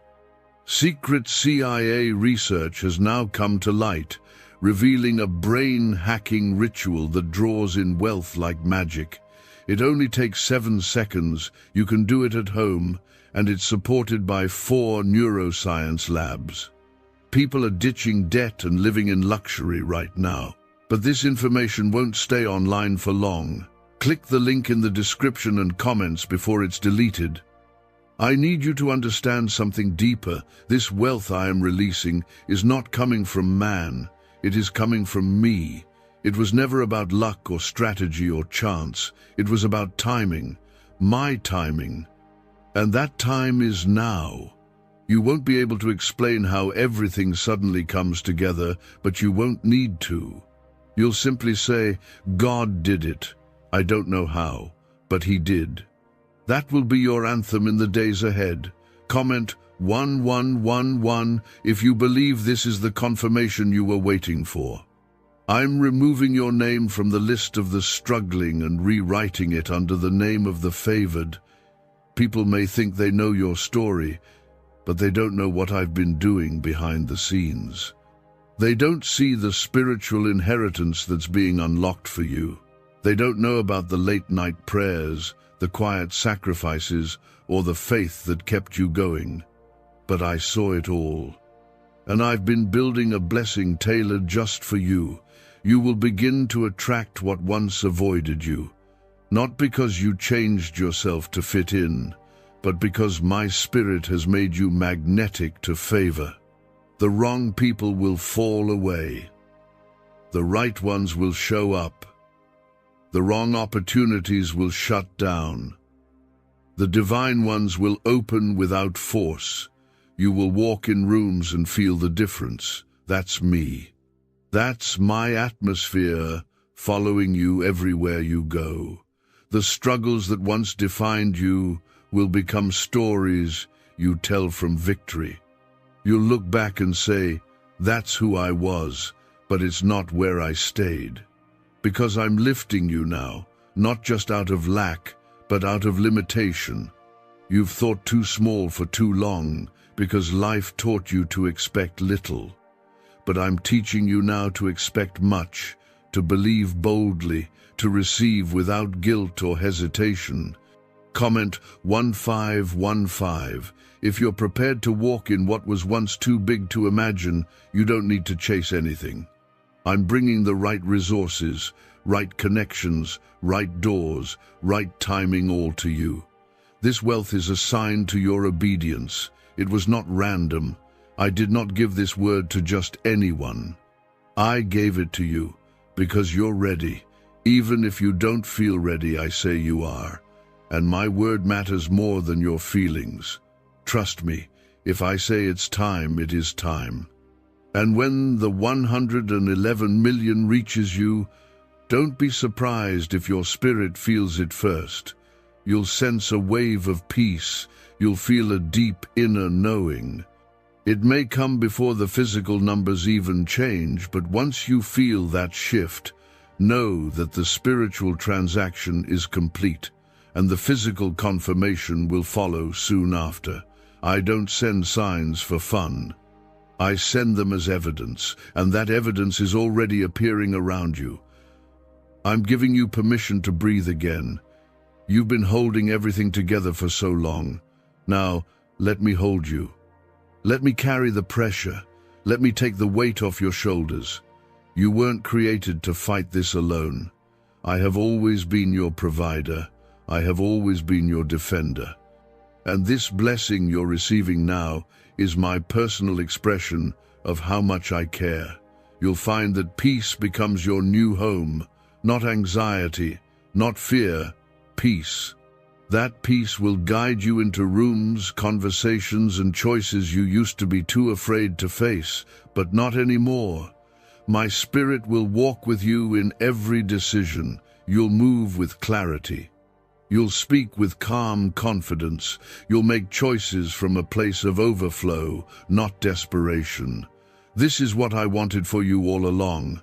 Secret CIA research has now come to light, revealing a brain-hacking ritual that draws in wealth like magic. It only takes 7 seconds. You can do it at home, and it's supported by 4 neuroscience labs. People are ditching debt and living in luxury right now. But this information won't stay online for long. Click the link in the description and comments before it's deleted. I need you to understand something deeper. This wealth I am releasing is not coming from man. It is coming from me. It was never about luck or strategy or chance. It was about timing, my timing. And that time is now. You won't be able to explain how everything suddenly comes together, but you won't need to. You'll simply say, God did it. I don't know how, but He did. That will be your anthem in the days ahead. Comment 1111 if you believe this is the confirmation you were waiting for. I'm removing your name from the list of the struggling and rewriting it under the name of the favored. People may think they know your story, but they don't know what I've been doing behind the scenes. They don't see the spiritual inheritance that's being unlocked for you. They don't know about the late-night prayers, the quiet sacrifices, or the faith that kept you going. But I saw it all. And I've been building a blessing tailored just for you. You will begin to attract what once avoided you. Not because you changed yourself to fit in, but because my spirit has made you magnetic to favor. The wrong people will fall away. The right ones will show up. The wrong opportunities will shut down. The divine ones will open without force. You will walk in rooms and feel the difference. That's me. That's my atmosphere, following you everywhere you go. The struggles that once defined you will become stories you tell from victory. You'll look back and say, that's who I was, but it's not where I stayed. Because I'm lifting you now, not just out of lack, but out of limitation. You've thought too small for too long, because life taught you to expect little. But I'm teaching you now to expect much, to believe boldly, to receive without guilt or hesitation. Comment 1515. If you're prepared to walk in what was once too big to imagine, you don't need to chase anything. I'm bringing the right resources, right connections, right doors, right timing all to you. This wealth is assigned to your obedience. It was not random. I did not give this word to just anyone. I gave it to you because you're ready. Even if you don't feel ready, I say you are. And my word matters more than your feelings. Trust me, if I say it's time, it is time. And when the 111 million reaches you, don't be surprised if your spirit feels it first. You'll sense a wave of peace. You'll feel a deep inner knowing. It may come before the physical numbers even change, but once you feel that shift, know that the spiritual transaction is complete, and the physical confirmation will follow soon after. I don't send signs for fun. I send them as evidence, and that evidence is already appearing around you. I'm giving you permission to breathe again. You've been holding everything together for so long. Now, let me hold you. Let me carry the pressure. Let me take the weight off your shoulders. You weren't created to fight this alone. I have always been your provider. I have always been your defender. And this blessing you're receiving now is my personal expression of how much I care. You'll find that peace becomes your new home, not anxiety, not fear, peace. That peace will guide you into rooms, conversations, and choices you used to be too afraid to face, but not anymore. My spirit will walk with you in every decision. You'll move with clarity. You'll speak with calm confidence. You'll make choices from a place of overflow, not desperation. This is what I wanted for you all along.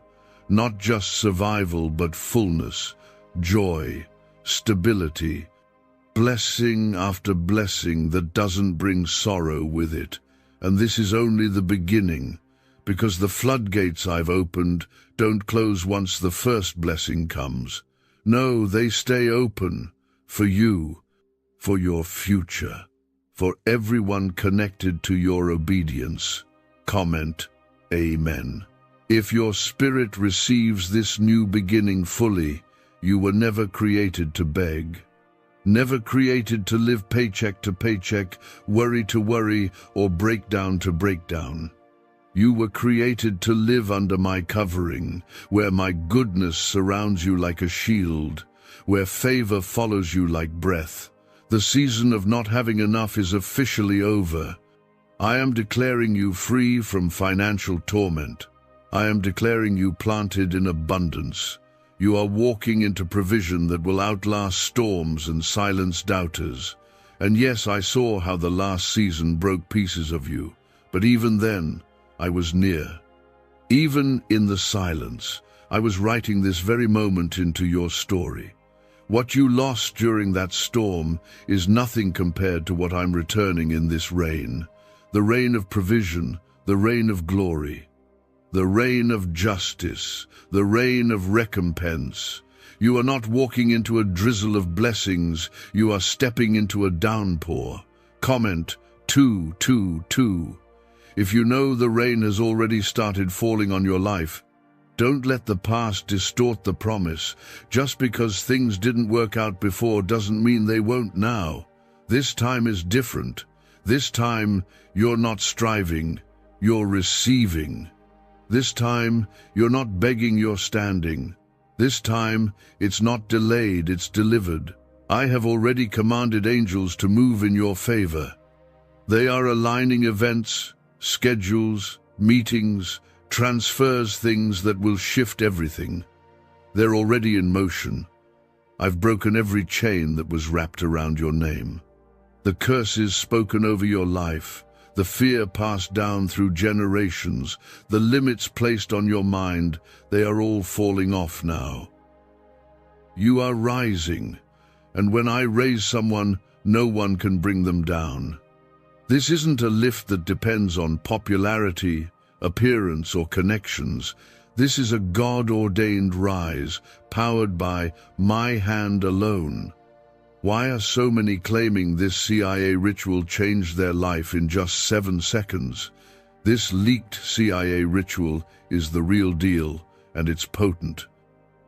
Not just survival, but fullness, joy, stability, blessing after blessing that doesn't bring sorrow with it. And this is only the beginning, because the floodgates I've opened don't close once the first blessing comes. No, they stay open. For you, for your future, for everyone connected to your obedience. Comment, Amen. If your spirit receives this new beginning fully, you were never created to beg. Never created to live paycheck to paycheck, worry to worry, or breakdown to breakdown. You were created to live under my covering, where my goodness surrounds you like a shield, where favor follows you like breath. The season of not having enough is officially over. I am declaring you free from financial torment. I am declaring you planted in abundance. You are walking into provision that will outlast storms and silence doubters. And yes, I saw how the last season broke pieces of you, but even then, I was near. Even in the silence, I was writing this very moment into your story. What you lost during that storm is nothing compared to what I'm returning in this rain. The rain of provision, the rain of glory, the rain of justice, the rain of recompense. You are not walking into a drizzle of blessings, you are stepping into a downpour. Comment 222. If you know the rain has already started falling on your life, don't let the past distort the promise. Just because things didn't work out before doesn't mean they won't now. This time is different. This time, you're not striving, you're receiving. This time, you're not begging, you're standing. This time, it's not delayed, it's delivered. I have already commanded angels to move in your favor. They are aligning events, schedules, meetings, transfers, things that will shift everything. They're already in motion. I've broken every chain that was wrapped around your name. The curses spoken over your life, the fear passed down through generations, the limits placed on your mind, they are all falling off now. You are rising, and when I raise someone, no one can bring them down. This isn't a lift that depends on popularity, appearance, or connections. This is a God-ordained rise, powered by my hand alone. Why are so many claiming this CIA ritual changed their life in just 7 seconds? This leaked CIA ritual is the real deal, and it's potent.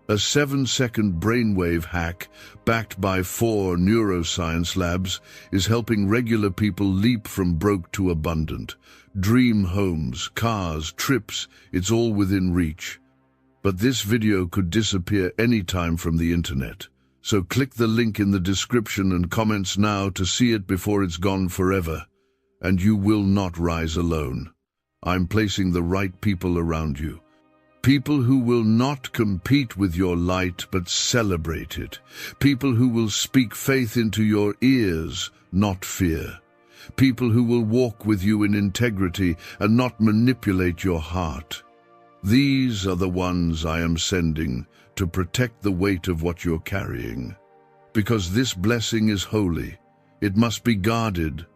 A 7-second brainwave hack, backed by 4 neuroscience labs, is helping regular people leap from broke to abundant. Dream homes, cars, trips, it's all within reach. But this video could disappear anytime from the internet. So click the link in the description and comments now to see it before it's gone forever. And you will not rise alone. I'm placing the right people around you. People who will not compete with your light but celebrate it. People who will speak faith into your ears, not fear. People who will walk with you in integrity and not manipulate your heart. These are the ones I am sending to protect the weight of what you're carrying. Because this blessing is holy, it must be guarded.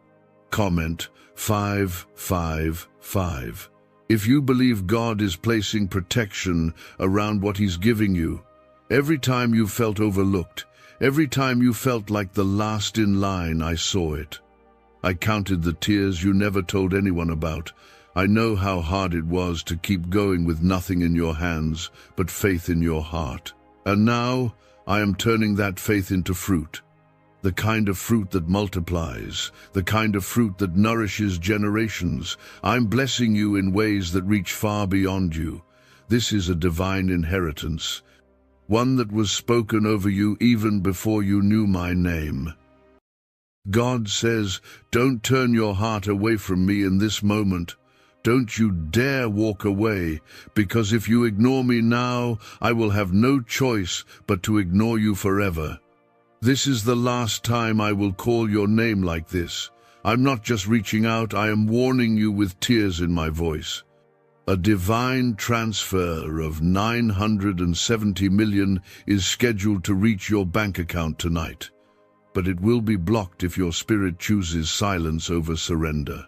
Comment 555. If you believe God is placing protection around what He's giving you, every time you felt overlooked, every time you felt like the last in line, I saw it. I counted the tears you never told anyone about. I know how hard it was to keep going with nothing in your hands but faith in your heart. And now I am turning that faith into fruit. The kind of fruit that multiplies, the kind of fruit that nourishes generations. I'm blessing you in ways that reach far beyond you. This is a divine inheritance, one that was spoken over you even before you knew my name. God says, don't turn your heart away from me in this moment. Don't you dare walk away, because if you ignore me now, I will have no choice but to ignore you forever. This is the last time I will call your name like this. I'm not just reaching out, I am warning you with tears in my voice. A divine transfer of 970 million is scheduled to reach your bank account tonight, but it will be blocked if your spirit chooses silence over surrender.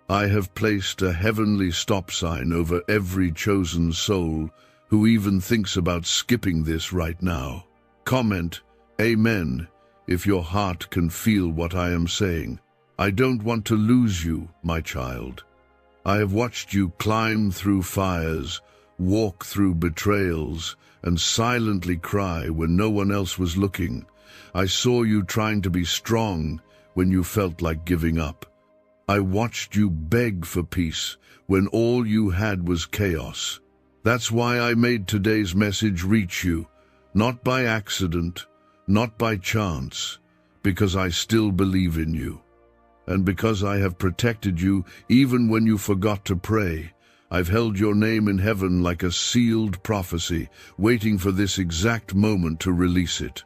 I have placed a heavenly stop sign over every chosen soul who even thinks about skipping this right now. Comment Amen, if your heart can feel what I am saying. I don't want to lose you, my child. I have watched you climb through fires, walk through betrayals, and silently cry when no one else was looking. I saw you trying to be strong when you felt like giving up. I watched you beg for peace when all you had was chaos. That's why I made today's message reach you, not by accident, not by chance, because I still believe in you. And because I have protected you even when you forgot to pray, I've held your name in heaven like a sealed prophecy, waiting for this exact moment to release it.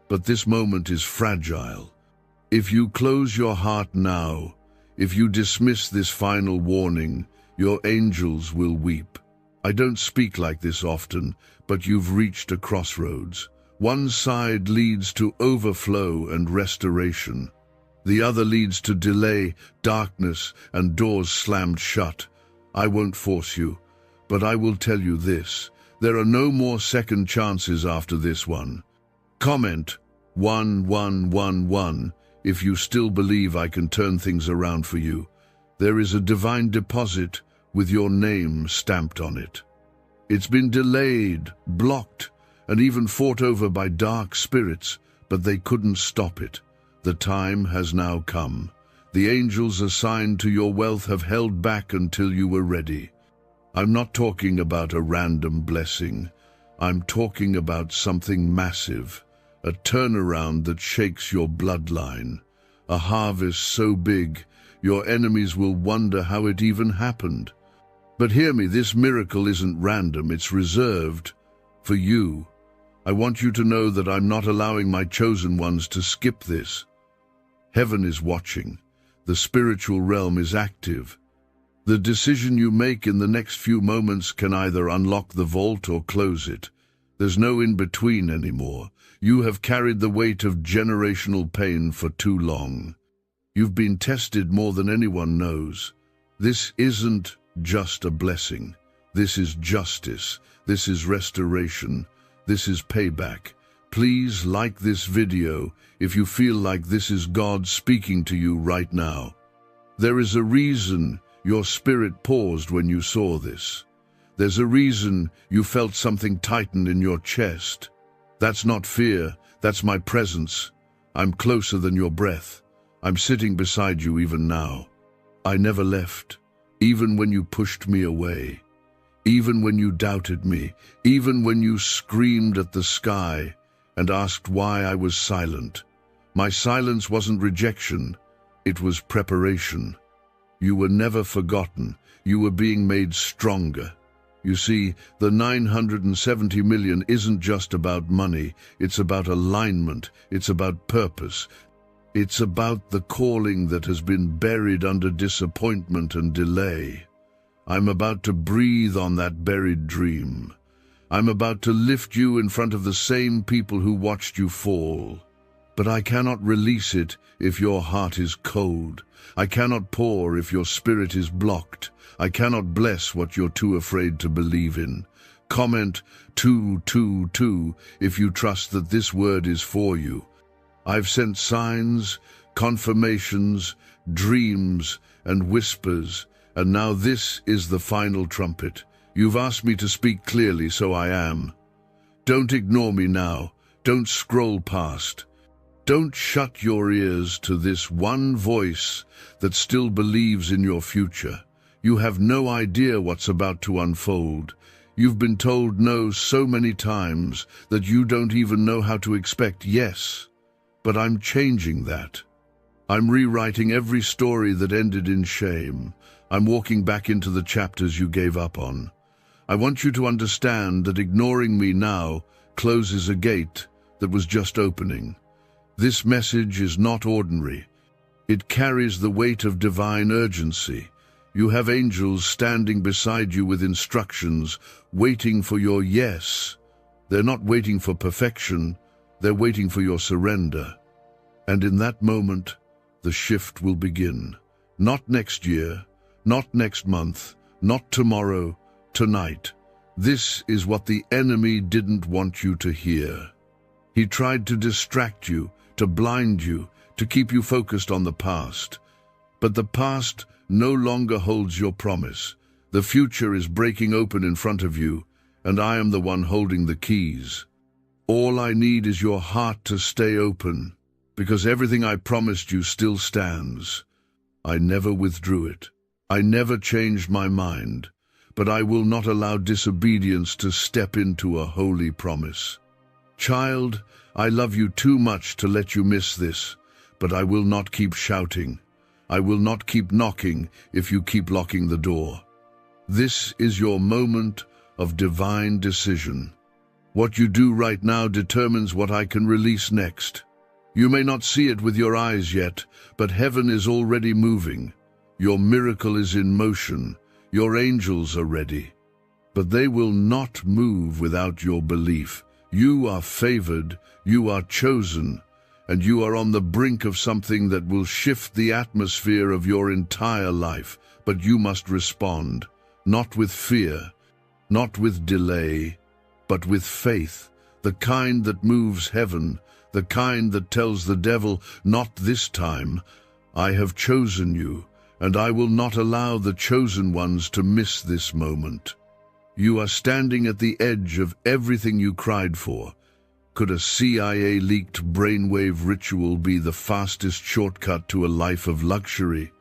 But this moment is fragile. If you close your heart now, if you dismiss this final warning, your angels will weep. I don't speak like this often, but you've reached a crossroads. One side leads to overflow and restoration. The other leads to delay, darkness, and doors slammed shut. I won't force you, but I will tell you this. There are no more second chances after this one. Comment 1111 if you still believe I can turn things around for you. There is a divine deposit with your name stamped on it. It's been delayed, blocked, and even fought over by dark spirits, but they couldn't stop it. The time has now come. The angels assigned to your wealth have held back until you were ready. I'm not talking about a random blessing. I'm talking about something massive, a turnaround that shakes your bloodline, a harvest so big Your enemies will wonder how it even happened. But hear me, this miracle isn't random, it's reserved for you. I want you to know that I'm not allowing my chosen ones to skip this. Heaven is watching. The spiritual realm is active. The decision you make in the next few moments can either unlock the vault or close it. There's no in-between anymore. You have carried the weight of generational pain for too long. You've been tested more than anyone knows. This isn't just a blessing. This is justice. This is restoration. This is payback. Please like this video if you feel like this is God speaking to you right now. There is a reason your spirit paused when you saw this. There's a reason you felt something tighten in your chest. That's not fear, that's my presence. I'm closer than your breath. I'm sitting beside you even now. I never left, even when you pushed me away, even when you doubted me, even when you screamed at the sky and asked why I was silent. My silence wasn't rejection, it was preparation. You were never forgotten, you were being made stronger. You see, the 970 million isn't just about money, it's about alignment, it's about purpose. It's about the calling that has been buried under disappointment and delay. I'm about to breathe on that buried dream. I'm about to lift you in front of the same people who watched you fall. But I cannot release it if your heart is cold. I cannot pour if your spirit is blocked. I cannot bless what you're too afraid to believe in. Comment 222 if you trust that this word is for you. I've sent signs, confirmations, dreams, and whispers, and now this is the final trumpet. You've asked me to speak clearly, so I am. Don't ignore me now. Don't scroll past. Don't shut your ears to this one voice that still believes in your future. You have no idea what's about to unfold. You've been told no so many times that you don't even know how to expect yes. But I'm changing that. I'm rewriting every story that ended in shame. I'm walking back into the chapters you gave up on. I want you to understand that ignoring me now closes a gate that was just opening. This message is not ordinary. It carries the weight of divine urgency. You have angels standing beside you with instructions, waiting for your yes. They're not waiting for perfection. They're waiting for your surrender. And in that moment, the shift will begin. Not next year, not next month, not tomorrow, tonight. This is what the enemy didn't want you to hear. He tried to distract you, to blind you, to keep you focused on the past. But the past no longer holds your promise. The future is breaking open in front of you, and I am the one holding the keys. All I need is your heart to stay open, because everything I promised you still stands. I never withdrew it. I never changed my mind, but I will not allow disobedience to step into a holy promise. Child, I love you too much to let you miss this, but I will not keep shouting. I will not keep knocking if you keep locking the door. This is your moment of divine decision. What you do right now determines what I can release next. You may not see it with your eyes yet, but heaven is already moving. Your miracle is in motion. Your angels are ready. But they will not move without your belief. You are favored, you are chosen, and you are on the brink of something that will shift the atmosphere of your entire life. But you must respond, not with fear, not with delay, but with faith, the kind that moves heaven, the kind that tells the devil, not this time. I have chosen you, and I will not allow the chosen ones to miss this moment. You are standing at the edge of everything you cried for. Could a CIA-leaked brainwave ritual be the fastest shortcut to a life of luxury?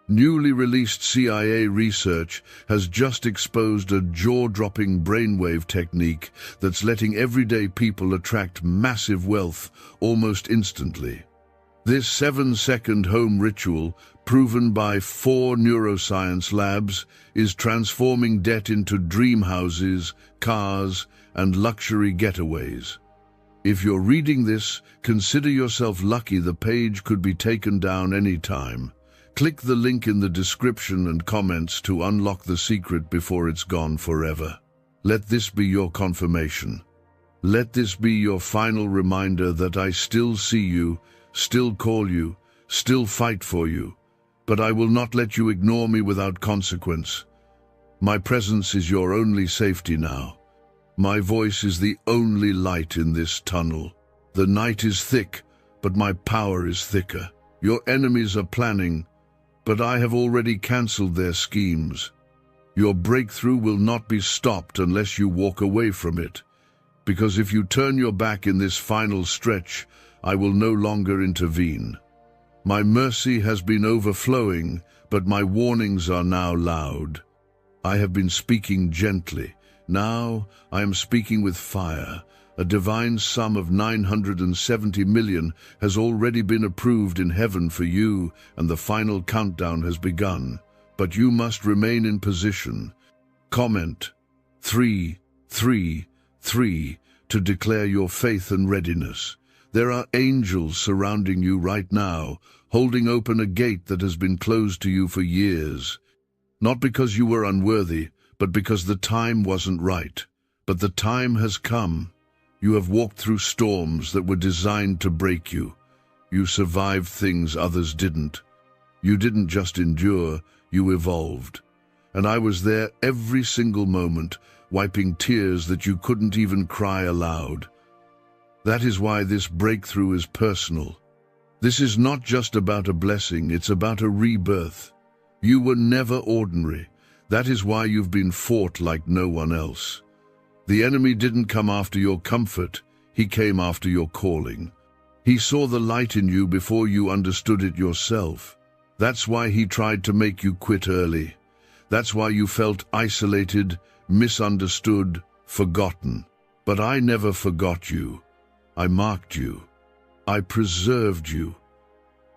Newly released CIA research has just exposed a jaw-dropping brainwave technique that's letting everyday people attract massive wealth almost instantly. This 7-second home ritual, proven by 4 neuroscience labs, is transforming debt into dream houses, cars, and luxury getaways. If you're reading this, consider yourself lucky. The page could be taken down any time. Click the link in the description and comments to unlock the secret before it's gone forever. Let this be your confirmation. Let this be your final reminder that I still see you, still call you, still fight for you, but I will not let you ignore me without consequence. My presence is your only safety now. My voice is the only light in this tunnel. The night is thick, but my power is thicker. Your enemies are planning, but I have already cancelled their schemes. Your breakthrough will not be stopped unless you walk away from it, because if you turn your back in this final stretch, I will no longer intervene. My mercy has been overflowing, but my warnings are now loud. I have been speaking gently. Now I am speaking with fire. A divine sum of 970 million has already been approved in heaven for you, and the final countdown has begun. But you must remain in position. Comment 333 to declare your faith and readiness. There are angels surrounding you right now, holding open a gate that has been closed to you for years. Not because you were unworthy, but because the time wasn't right. But the time has come. You have walked through storms that were designed to break you. You survived things others didn't. You didn't just endure, you evolved. And I was there every single moment, wiping tears that you couldn't even cry aloud. That is why this breakthrough is personal. This is not just about a blessing, it's about a rebirth. You were never ordinary. That is why you've been fought like no one else. The enemy didn't come after your comfort, he came after your calling. He saw the light in you before you understood it yourself. That's why he tried to make you quit early. That's why you felt isolated, misunderstood, forgotten. But I never forgot you. I marked you. I preserved you.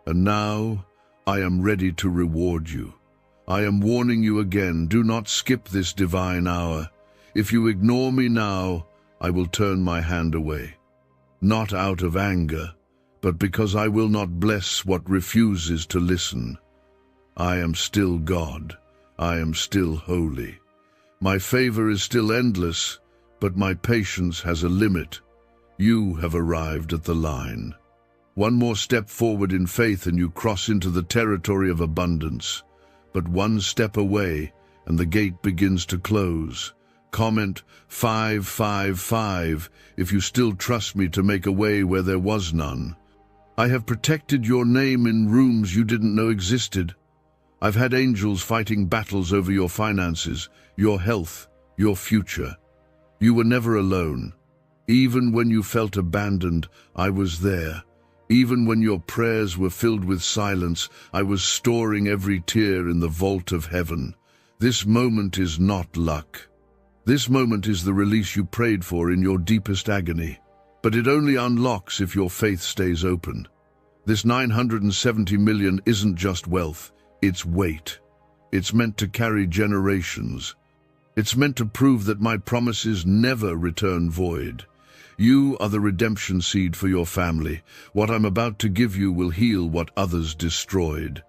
And now I am ready to reward you. I am warning you again, do not skip this divine hour. If you ignore me now, I will turn my hand away. Not out of anger, but because I will not bless what refuses to listen. I am still God. I am still holy. My favor is still endless, but my patience has a limit. You have arrived at the line. One more step forward in faith and you cross into the territory of abundance. But one step away and the gate begins to close. Comment 555 if you still trust me to make a way where there was none. I have protected your name in rooms you didn't know existed. I've had angels fighting battles over your finances, your health, your future. You were never alone. Even when you felt abandoned, I was there. Even when your prayers were filled with silence, I was storing every tear in the vault of heaven. This moment is not luck. This moment is the release you prayed for in your deepest agony. But it only unlocks if your faith stays open. This 970 million isn't just wealth, it's weight. It's meant to carry generations. It's meant to prove that my promises never return void. You are the redemption seed for your family. What I'm about to give you will heal what others destroyed.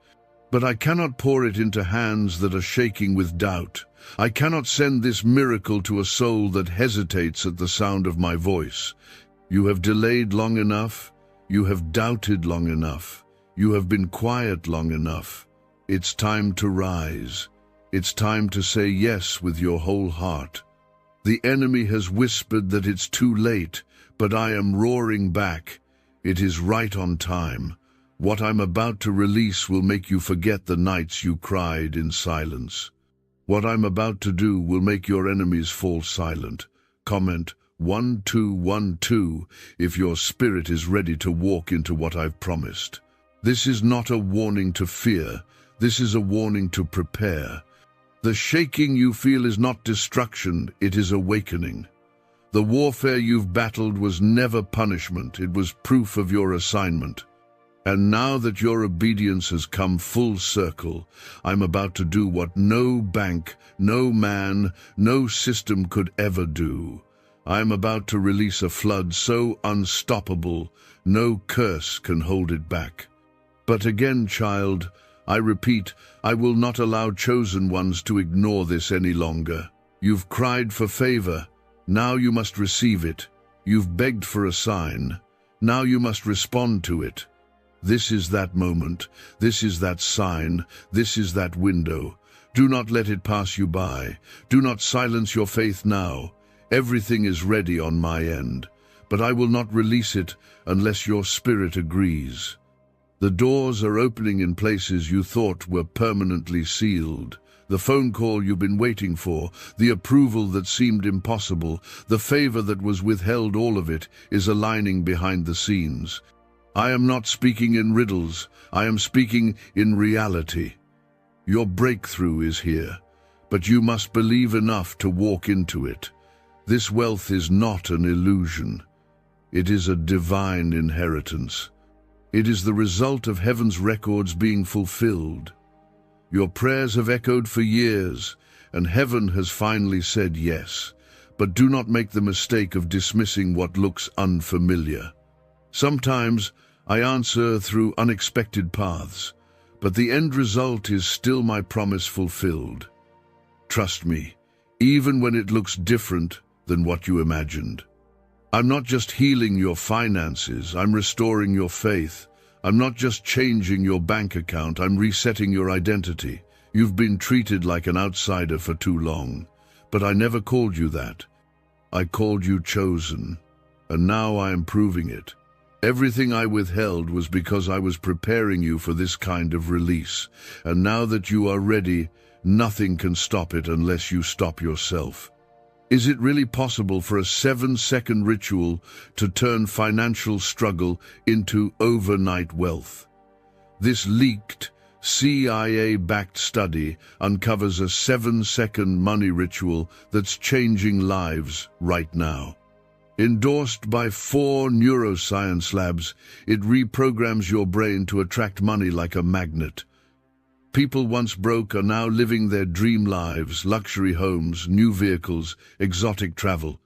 But I cannot pour it into hands that are shaking with doubt. I cannot send this miracle to a soul that hesitates at the sound of my voice. You have delayed long enough. You have doubted long enough. You have been quiet long enough. It's time to rise. It's time to say yes with your whole heart. The enemy has whispered that it's too late, but I am roaring back. It is right on time. What I'm about to release will make you forget the nights you cried in silence. What I'm about to do will make your enemies fall silent. Comment 1212 if your spirit is ready to walk into what I've promised. This is not a warning to fear. This is a warning to prepare. The shaking you feel is not destruction, it is awakening. The warfare you've battled was never punishment, it was proof of your assignment. And now that your obedience has come full circle, I'm about to do what no bank, no man, no system could ever do. I'm about to release a flood so unstoppable, no curse can hold it back. But again, child, I repeat, I will not allow chosen ones to ignore this any longer. You've cried for favor. Now you must receive it. You've begged for a sign. Now you must respond to it. This is that moment. This is that sign. This is that window. Do not let it pass you by. Do not silence your faith now. Everything is ready on my end, but I will not release it unless your spirit agrees. The doors are opening in places you thought were permanently sealed. The phone call you've been waiting for, the approval that seemed impossible, the favor that was withheld, all of it is aligning behind the scenes. I am not speaking in riddles, I am speaking in reality. Your breakthrough is here, but you must believe enough to walk into it. This wealth is not an illusion. It is a divine inheritance. It is the result of heaven's records being fulfilled. Your prayers have echoed for years, and heaven has finally said yes. But do not make the mistake of dismissing what looks unfamiliar. Sometimes I answer through unexpected paths, but the end result is still my promise fulfilled. Trust me, even when it looks different than what you imagined. I'm not just healing your finances, I'm restoring your faith. I'm not just changing your bank account, I'm resetting your identity. You've been treated like an outsider for too long, but I never called you that. I called you chosen, and now I am proving it. Everything I withheld was because I was preparing you for this kind of release, and now that you are ready, nothing can stop it unless you stop yourself. Is it really possible for a 7-second ritual to turn financial struggle into overnight wealth? This leaked, CIA-backed study uncovers a 7-second money ritual that's changing lives right now. Endorsed by 4 neuroscience labs, it reprograms your brain to attract money like a magnet. People once broke are now living their dream lives, luxury homes, new vehicles, exotic travel.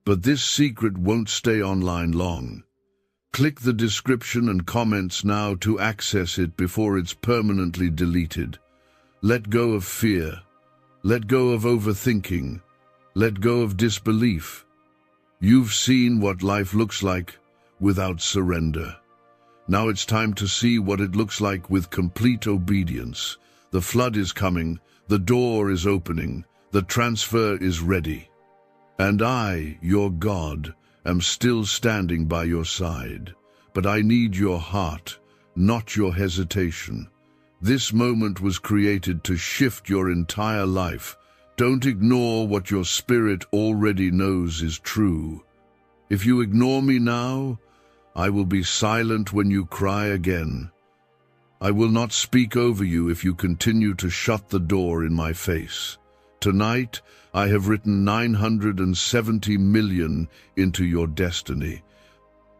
But this secret won't stay online long. Click the description and comments now to access it before it's permanently deleted. Let go of fear. Let go of overthinking. Let go of disbelief. You've seen what life looks like without surrender. Now it's time to see what it looks like with complete obedience. The flood is coming, the door is opening, the transfer is ready. And I, your God, am still standing by your side. But I need your heart, not your hesitation. This moment was created to shift your entire life. Don't ignore what your spirit already knows is true. If you ignore me now, I will be silent when you cry again. I will not speak over you if you continue to shut the door in my face. Tonight, I have written 970 million into your destiny.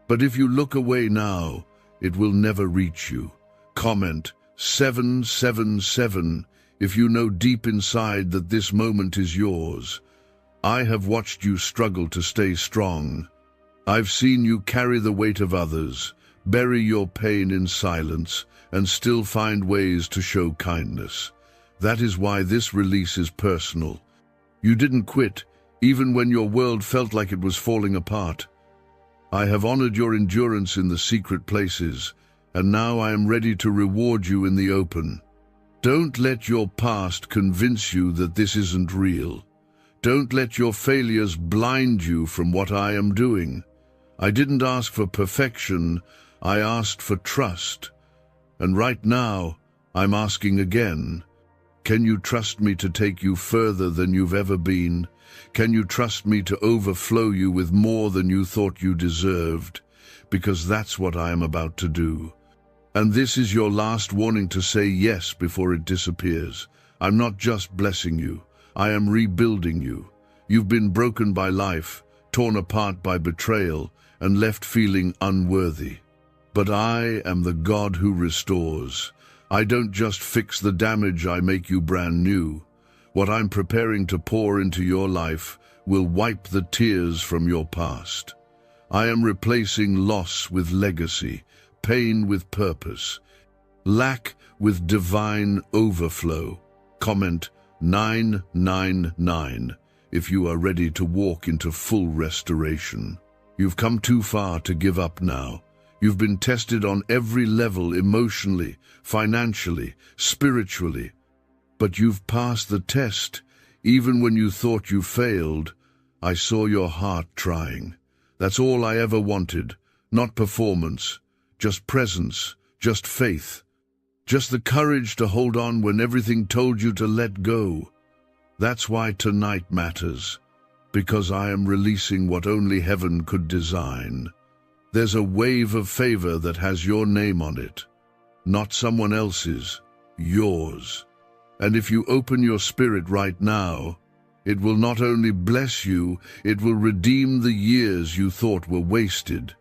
But if you look away now, it will never reach you. Comment 777 if you know deep inside that this moment is yours. I have watched you struggle to stay strong. I've seen you carry the weight of others, bury your pain in silence, and still find ways to show kindness. That is why this release is personal. You didn't quit, even when your world felt like it was falling apart. I have honored your endurance in the secret places, and now I am ready to reward you in the open. Don't let your past convince you that this isn't real. Don't let your failures blind you from what I am doing. I didn't ask for perfection, I asked for trust. And right now, I'm asking again, can you trust me to take you further than you've ever been? Can you trust me to overflow you with more than you thought you deserved? Because that's what I am about to do. And this is your last warning to say yes before it disappears. I'm not just blessing you, I am rebuilding you. You've been broken by life, torn apart by betrayal, and left feeling unworthy. But I am the God who restores. I don't just fix the damage, I make you brand new. What I'm preparing to pour into your life will wipe the tears from your past. I am replacing loss with legacy, pain with purpose, lack with divine overflow. Comment 999 if you are ready to walk into full restoration. You've come too far to give up now. You've been tested on every level, emotionally, financially, spiritually. But you've passed the test. Even when you thought you failed, I saw your heart trying. That's all I ever wanted. Not performance, just presence, just faith. Just the courage to hold on when everything told you to let go. That's why tonight matters. Because I am releasing what only heaven could design. There's a wave of favor that has your name on it. Not someone else's, yours. And if you open your spirit right now, it will not only bless you, it will redeem the years you thought were wasted.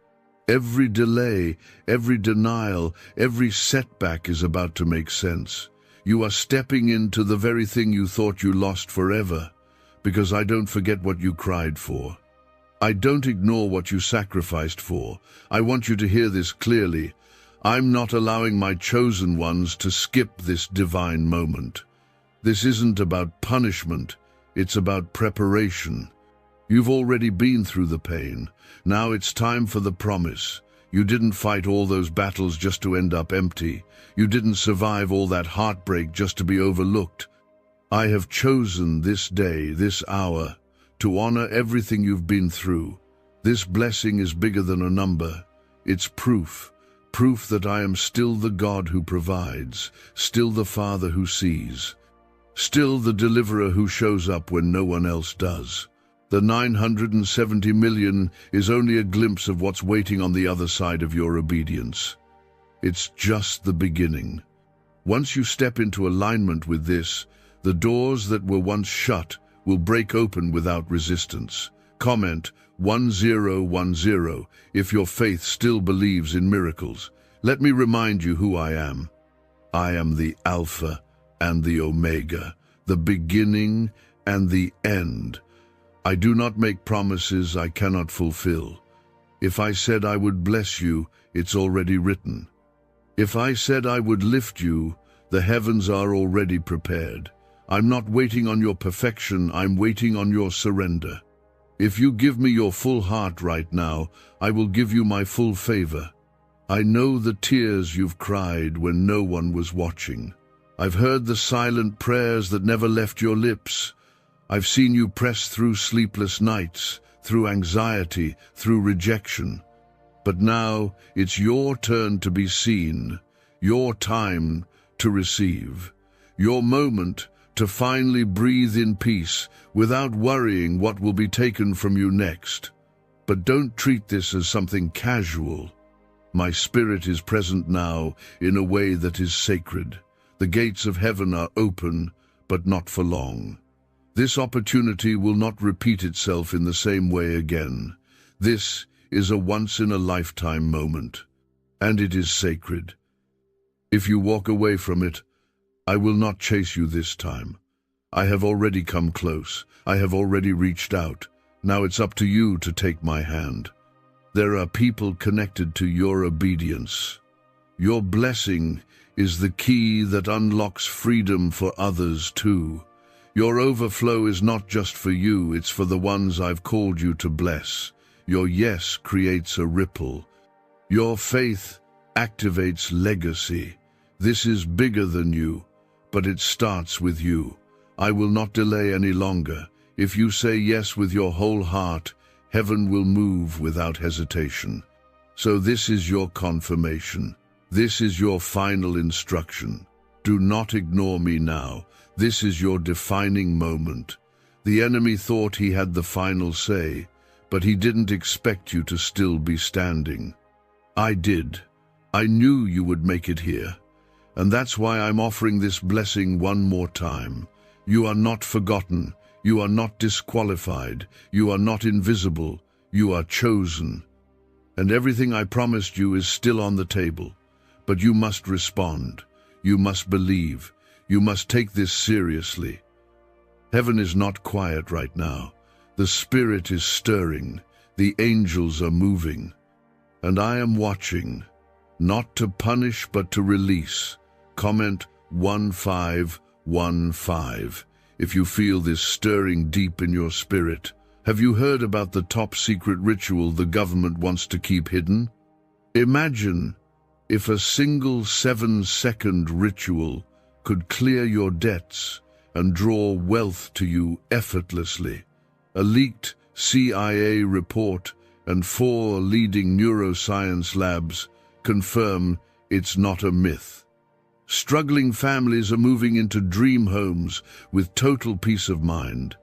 Every delay, every denial, every setback is about to make sense. You are stepping into the very thing you thought you lost forever. Because I don't forget what you cried for. I don't ignore what you sacrificed for. I want you to hear this clearly. I'm not allowing my chosen ones to skip this divine moment. This isn't about punishment. It's about preparation. You've already been through the pain. Now it's time for the promise. You didn't fight all those battles just to end up empty. You didn't survive all that heartbreak just to be overlooked. I have chosen this day, this hour, to honor everything you've been through. This blessing is bigger than a number. It's proof that I am still the God who provides, still the Father who sees, still the deliverer who shows up when no one else does. The 970 million is only a glimpse of what's waiting on the other side of your obedience. It's just the beginning. Once you step into alignment with this, the doors that were once shut will break open without resistance. Comment 1010 if your faith still believes in miracles. Let me remind you who I am. I am the Alpha and the Omega, the beginning and the end. I do not make promises I cannot fulfill. If I said I would bless you, it's already written. If I said I would lift you, the heavens are already prepared. I'm not waiting on your perfection, I'm waiting on your surrender. If you give me your full heart right now, I will give you my full favor. I know the tears you've cried when no one was watching. I've heard the silent prayers that never left your lips. I've seen you press through sleepless nights, through anxiety, through rejection. But now it's your turn to be seen, your time to receive, your moment to finally breathe in peace without worrying what will be taken from you next. But don't treat this as something casual. My spirit is present now in a way that is sacred. The gates of heaven are open, but not for long. This opportunity will not repeat itself in the same way again. This is a once-in-a-lifetime moment, and it is sacred. If you walk away from it, I will not chase you this time. I have already come close. I have already reached out. Now it's up to you to take my hand. There are people connected to your obedience. Your blessing is the key that unlocks freedom for others too. Your overflow is not just for you, it's for the ones I've called you to bless. Your yes creates a ripple. Your faith activates legacy. This is bigger than you, but it starts with you. I will not delay any longer. If you say yes with your whole heart, heaven will move without hesitation. So this is your confirmation. This is your final instruction. Do not ignore me now. This is your defining moment. The enemy thought he had the final say, but he didn't expect you to still be standing. I did. I knew you would make it here. And that's why I'm offering this blessing one more time. You are not forgotten. You are not disqualified. You are not invisible. You are chosen. and everything I promised you is still on the table. But you must respond. You must believe. You must take this seriously. Heaven is not quiet right now. The Spirit is stirring. The angels are moving. And I am watching, not to punish but to release. Comment 1515 if you feel this stirring deep in your spirit. Have you heard about the top secret ritual the government wants to keep hidden? Imagine if a single 7-second ritual could clear your debts and draw wealth to you effortlessly. A leaked CIA report and 4 leading neuroscience labs confirm it's not a myth. Struggling families are moving into dream homes with total peace of mind.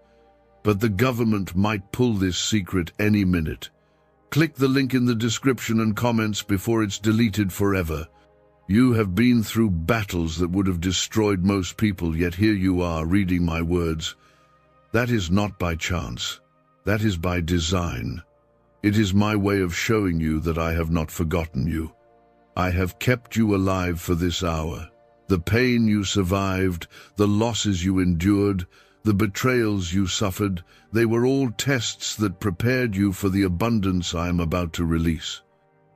But the government might pull this secret any minute. Click the link in the description and comments before it's deleted forever. You have been through battles that would have destroyed most people, yet here you are reading my words. That is not by chance. That is by design. It is my way of showing you that I have not forgotten you. I have kept you alive for this hour. The pain you survived, the losses you endured, the betrayals you suffered, they were all tests that prepared you for the abundance I am about to release.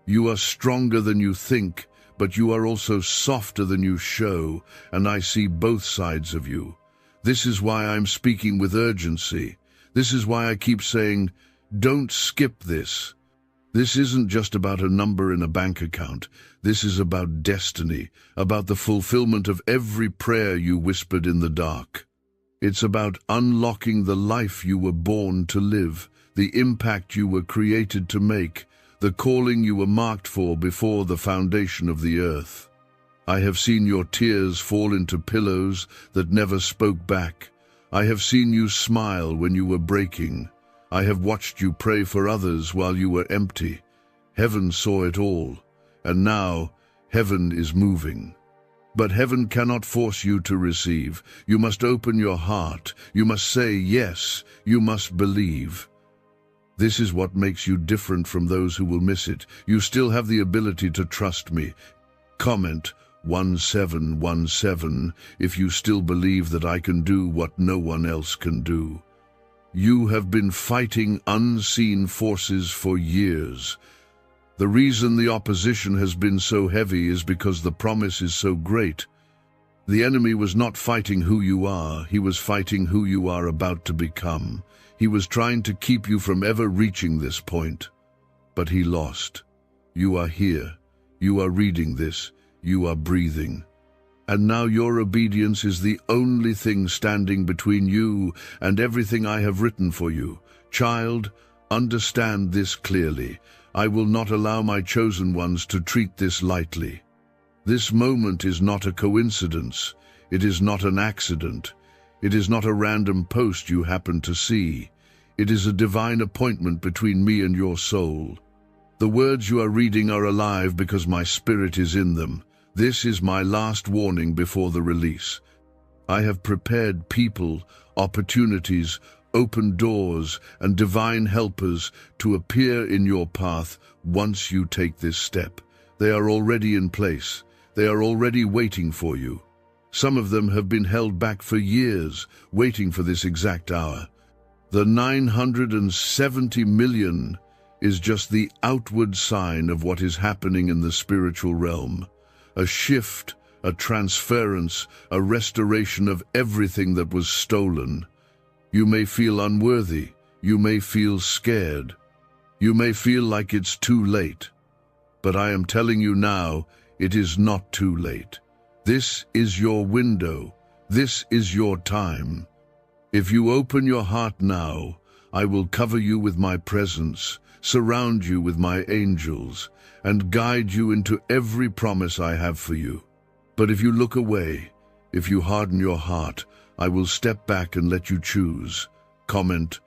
You are stronger than you think, but you are also softer than you show, and I see both sides of you. This is why I'm speaking with urgency. This is why I keep saying, don't skip this. This isn't just about a number in a bank account. This is about destiny, about the fulfillment of every prayer you whispered in the dark. It's about unlocking the life you were born to live, the impact you were created to make, the calling you were marked for before the foundation of the earth. I have seen your tears fall into pillows that never spoke back. I have seen you smile when you were breaking. I have watched you pray for others while you were empty. Heaven saw it all, and now heaven is moving. But heaven cannot force you to receive. You must open your heart. You must say yes. You must believe. This is what makes you different from those who will miss it. You still have the ability to trust me. Comment 1717 if you still believe that I can do what no one else can do. You have been fighting unseen forces for years. The reason the opposition has been so heavy is because the promise is so great. The enemy was not fighting who you are, he was fighting who you are about to become. He was trying to keep you from ever reaching this point. But he lost. You are here. You are reading this. You are breathing. And now your obedience is the only thing standing between you and everything I have written for you. Child, understand this clearly. I will not allow my chosen ones to treat this lightly. This moment is not a coincidence. It is not an accident. It is not a random post you happen to see. It is a divine appointment between me and your soul. The words you are reading are alive because my spirit is in them. This is my last warning before the release. I have prepared people, opportunities, open doors, and divine helpers to appear in your path once you take this step. They are already in place. They are already waiting for you. Some of them have been held back for years, waiting for this exact hour. The 970 million is just the outward sign of what is happening in the spiritual realm. A shift, a transference, a restoration of everything that was stolen. You may feel unworthy. You may feel scared. You may feel like it's too late. But I am telling you now, it is not too late. This is your window. This is your time. If you open your heart now, I will cover you with my presence, surround you with my angels, and guide you into every promise I have for you. But if you look away, if you harden your heart, I will step back and let you choose. Comment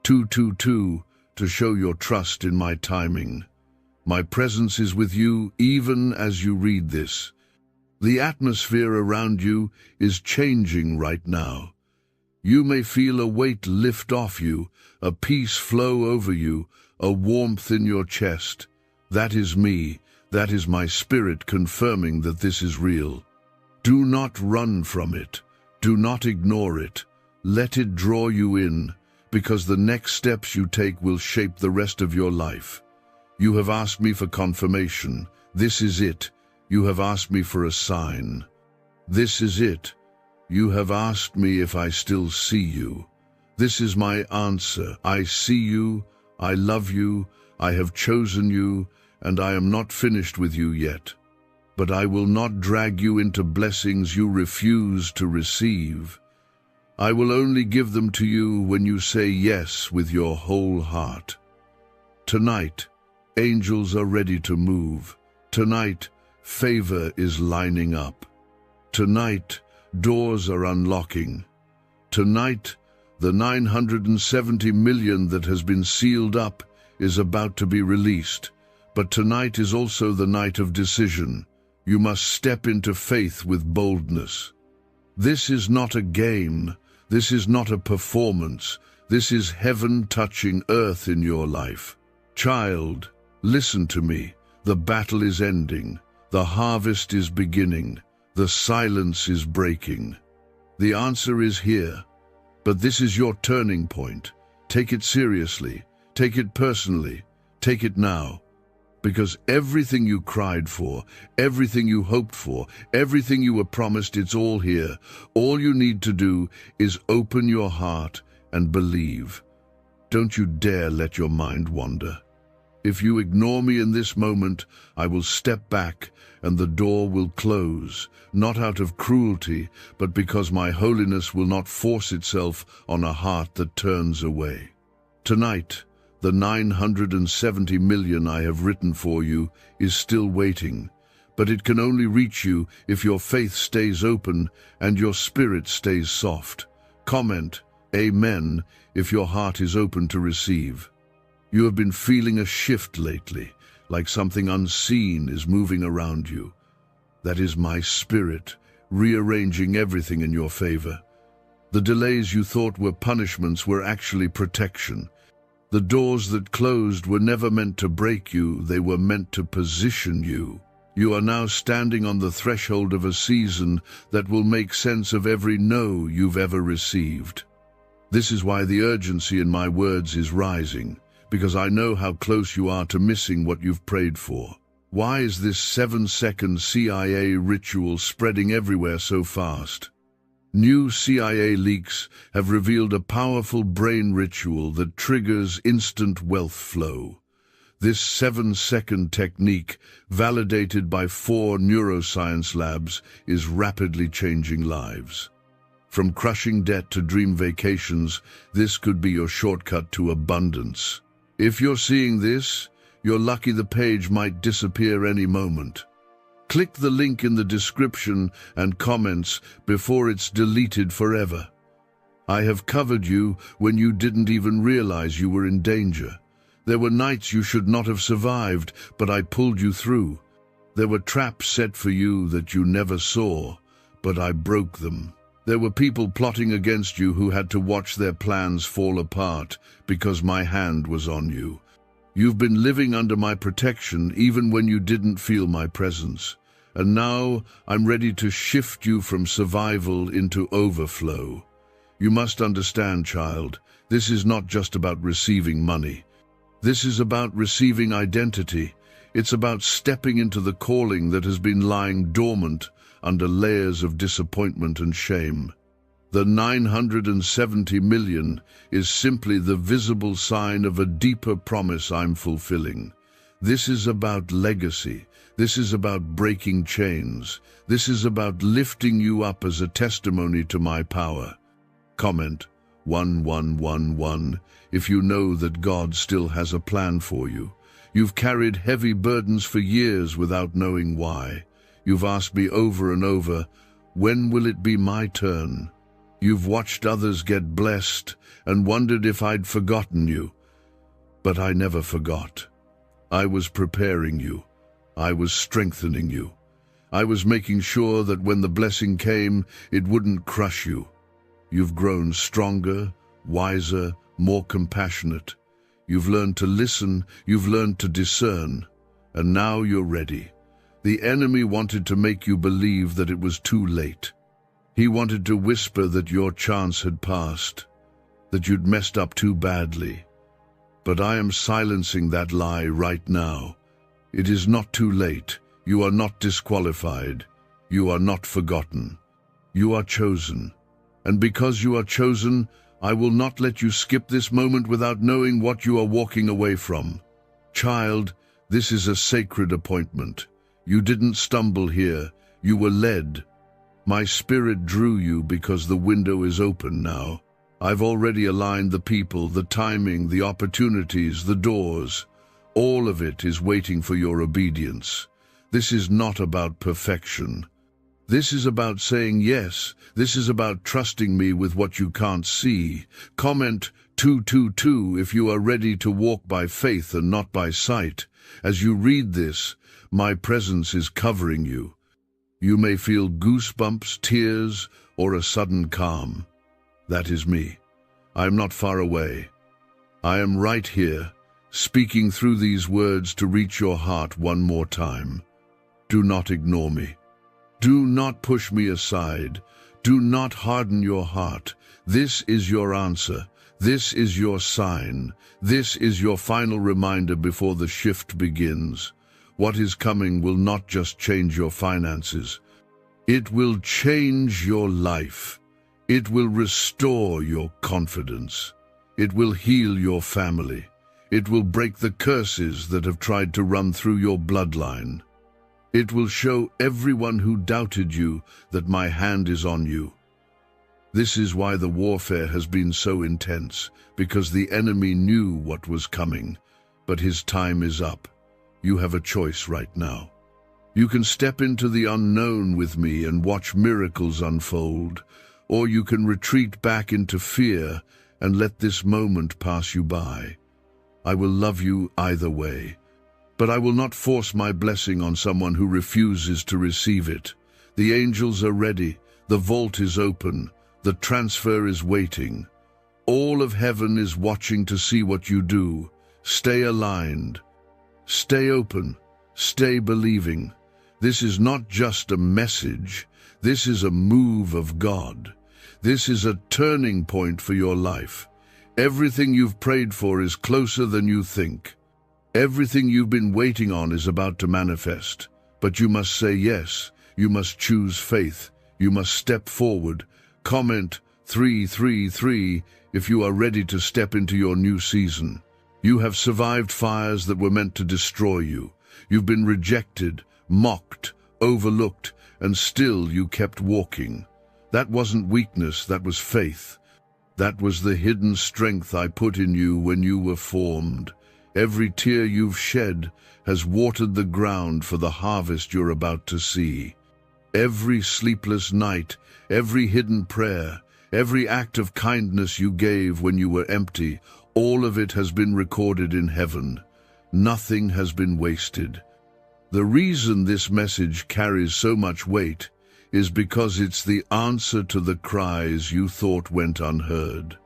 222 to show your trust in my timing. My presence is with you even as you read this. The atmosphere around you is changing right now. You may feel a weight lift off you, a peace flow over you, a warmth in your chest. That is me. That is my spirit confirming that this is real. Do not run from it. Do not ignore it. Let it draw you in, because the next steps you take will shape the rest of your life. You have asked me for confirmation. This is it. You have asked me for a sign. This is it. You have asked me if I still see you. This is my answer. I see you. I love you. I have chosen you, and I am not finished with you yet. But I will not drag you into blessings you refuse to receive. I will only give them to you when you say yes with your whole heart. Tonight, angels are ready to move. Tonight, favor is lining up. Tonight, doors are unlocking. Tonight, the 970 million that has been sealed up is about to be released. But tonight is also the night of decision. You must step into faith with boldness. This is not a game. This is not a performance. This is heaven touching earth in your life. Child, listen to me. The battle is ending. The harvest is beginning. The silence is breaking. The answer is here. But this is your turning point. Take it seriously. Take it personally. Take it now. Because everything you cried for, everything you hoped for, everything you were promised, it's all here. All you need to do is open your heart and believe. Don't you dare let your mind wander. If you ignore me in this moment, I will step back and the door will close, not out of cruelty, but because my holiness will not force itself on a heart that turns away. Tonight, the 970 million I have written for you is still waiting, but it can only reach you if your faith stays open and your spirit stays soft. Comment, Amen, if your heart is open to receive. You have been feeling a shift lately, like something unseen is moving around you. That is my spirit, rearranging everything in your favor. The delays you thought were punishments were actually protection. The doors that closed were never meant to break you, they were meant to position you. You are now standing on the threshold of a season that will make sense of every no you've ever received. This is why the urgency in my words is rising, because I know how close you are to missing what you've prayed for. Why is this 7-second CIA ritual spreading everywhere so fast? New CIA leaks have revealed a powerful brain ritual that triggers instant wealth flow. This 7-second technique, validated by 4 neuroscience labs, is rapidly changing lives. From crushing debt to dream vacations, this could be your shortcut to abundance. If you're seeing this, you're lucky the page might disappear any moment. Click the link in the description and comments before it's deleted forever. I have covered you when you didn't even realize you were in danger. There were nights you should not have survived, but I pulled you through. There were traps set for you that you never saw, but I broke them. There were people plotting against you who had to watch their plans fall apart because my hand was on you. You've been living under my protection even when you didn't feel my presence. And now I'm ready to shift you from survival into overflow. You must understand, child, this is not just about receiving money. This is about receiving identity. It's about stepping into the calling that has been lying dormant under layers of disappointment and shame. The 970 million is simply the visible sign of a deeper promise I'm fulfilling. This is about legacy. This is about breaking chains. This is about lifting you up as a testimony to my power. Comment 1111 if you know that God still has a plan for you. You've carried heavy burdens for years without knowing why. You've asked me over and over, when will it be my turn? You've watched others get blessed and wondered if I'd forgotten you. But I never forgot. I was preparing you. I was strengthening you. I was making sure that when the blessing came, it wouldn't crush you. You've grown stronger, wiser, more compassionate. You've learned to listen. You've learned to discern. and now you're ready. The enemy wanted to make you believe that it was too late. He wanted to whisper that your chance had passed, that you'd messed up too badly. But I am silencing that lie right now. It is not too late. You are not disqualified. You are not forgotten. You are chosen. And because you are chosen, I will not let you skip this moment without knowing what you are walking away from. Child, this is a sacred appointment. You didn't stumble here. You were led. My spirit drew you because the window is open now. I've already aligned the people, the timing, the opportunities, the doors. All of it is waiting for your obedience. This is not about perfection. This is about saying yes. This is about trusting me with what you can't see. Comment 222 if you are ready to walk by faith and not by sight. As you read this, my presence is covering you. You may feel goosebumps, tears, or a sudden calm. That is me. I am not far away. I am right here, speaking through these words to reach your heart one more time. Do not ignore me. Do not push me aside. Do not harden your heart. This is your answer. This is your sign. This is your final reminder before the shift begins. What is coming will not just change your finances. It will change your life. It will restore your confidence. It will heal your family. It will break the curses that have tried to run through your bloodline. It will show everyone who doubted you that my hand is on you. This is why the warfare has been so intense, because the enemy knew what was coming, but his time is up. You have a choice right now. You can step into the unknown with me and watch miracles unfold, or you can retreat back into fear and let this moment pass you by. I will love you either way, but I will not force my blessing on someone who refuses to receive it. The angels are ready, the vault is open, the transfer is waiting. All of heaven is watching to see what you do. Stay aligned, stay open, stay believing. This is not just a message, this is a move of God. This is a turning point for your life. Everything you've prayed for is closer than you think. Everything you've been waiting on is about to manifest. But you must say yes, you must choose faith, you must step forward. Comment 333 if you are ready to step into your new season. You have survived fires that were meant to destroy you. You've been rejected, mocked, overlooked, and still you kept walking. That wasn't weakness, that was faith. That was the hidden strength I put in you when you were formed. Every tear you've shed has watered the ground for the harvest you're about to see. Every sleepless night, every hidden prayer, every act of kindness you gave when you were empty, all of it has been recorded in heaven. Nothing has been wasted. The reason this message carries so much weight is because it's the answer to the cries you thought went unheard.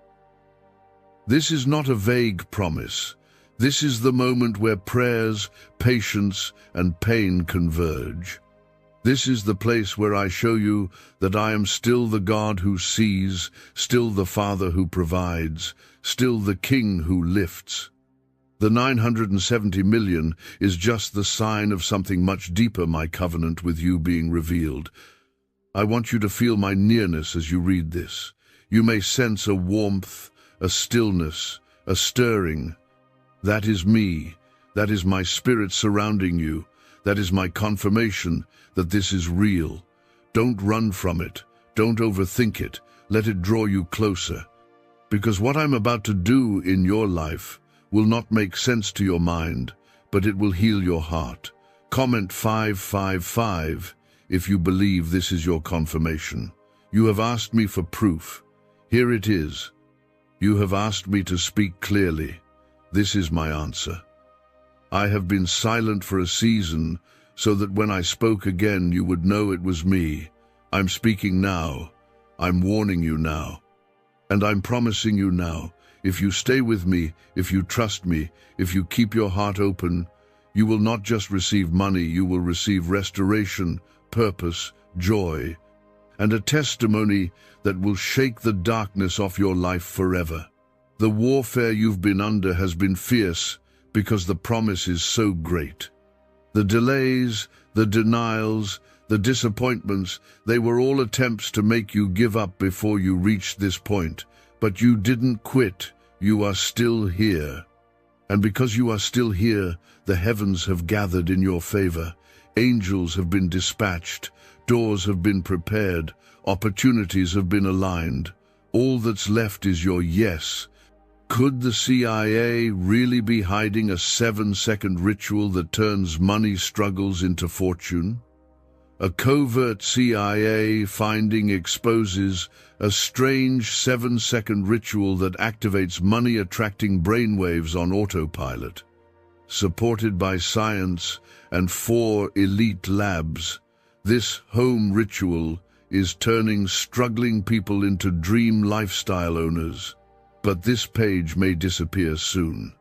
This is not a vague promise. This is the moment where prayers, patience, and pain converge. This is the place where I show you that I am still the God who sees, still the Father who provides, still the King who lifts. The 970 million is just the sign of something much deeper, my covenant with you being revealed. I want you to feel my nearness as you read this. You may sense a warmth, a stillness, a stirring. That is me. That is my spirit surrounding you. That is my confirmation that this is real. Don't run from it. Don't overthink it. Let it draw you closer. Because what I'm about to do in your life will not make sense to your mind, but it will heal your heart. Comment 555 if you believe this is your confirmation. You have asked me for proof. Here it is. You have asked me to speak clearly. This is my answer. I have been silent for a season so that when I spoke again you would know it was me. I'm speaking now. I'm warning you now. And I'm promising you now, if you stay with me, if you trust me, if you keep your heart open, You will not just receive money, you will receive restoration, purpose, joy, and a testimony that will shake the darkness off your life forever. The warfare you've been under has been fierce because the promise is so great. The delays, the denials, the disappointments, they were all attempts to make you give up before you reached this point. But you didn't quit. You are still here. And because you are still here, the heavens have gathered in your favor. Angels have been dispatched. Doors have been prepared. Opportunities have been aligned. All that's left is your yes. Could the CIA really be hiding a 7-second ritual that turns money struggles into fortune? A covert CIA finding exposes a strange 7-second ritual that activates money-attracting brainwaves on autopilot. Supported by science and 4 elite labs, this home ritual is turning struggling people into dream lifestyle owners. But this page may disappear soon.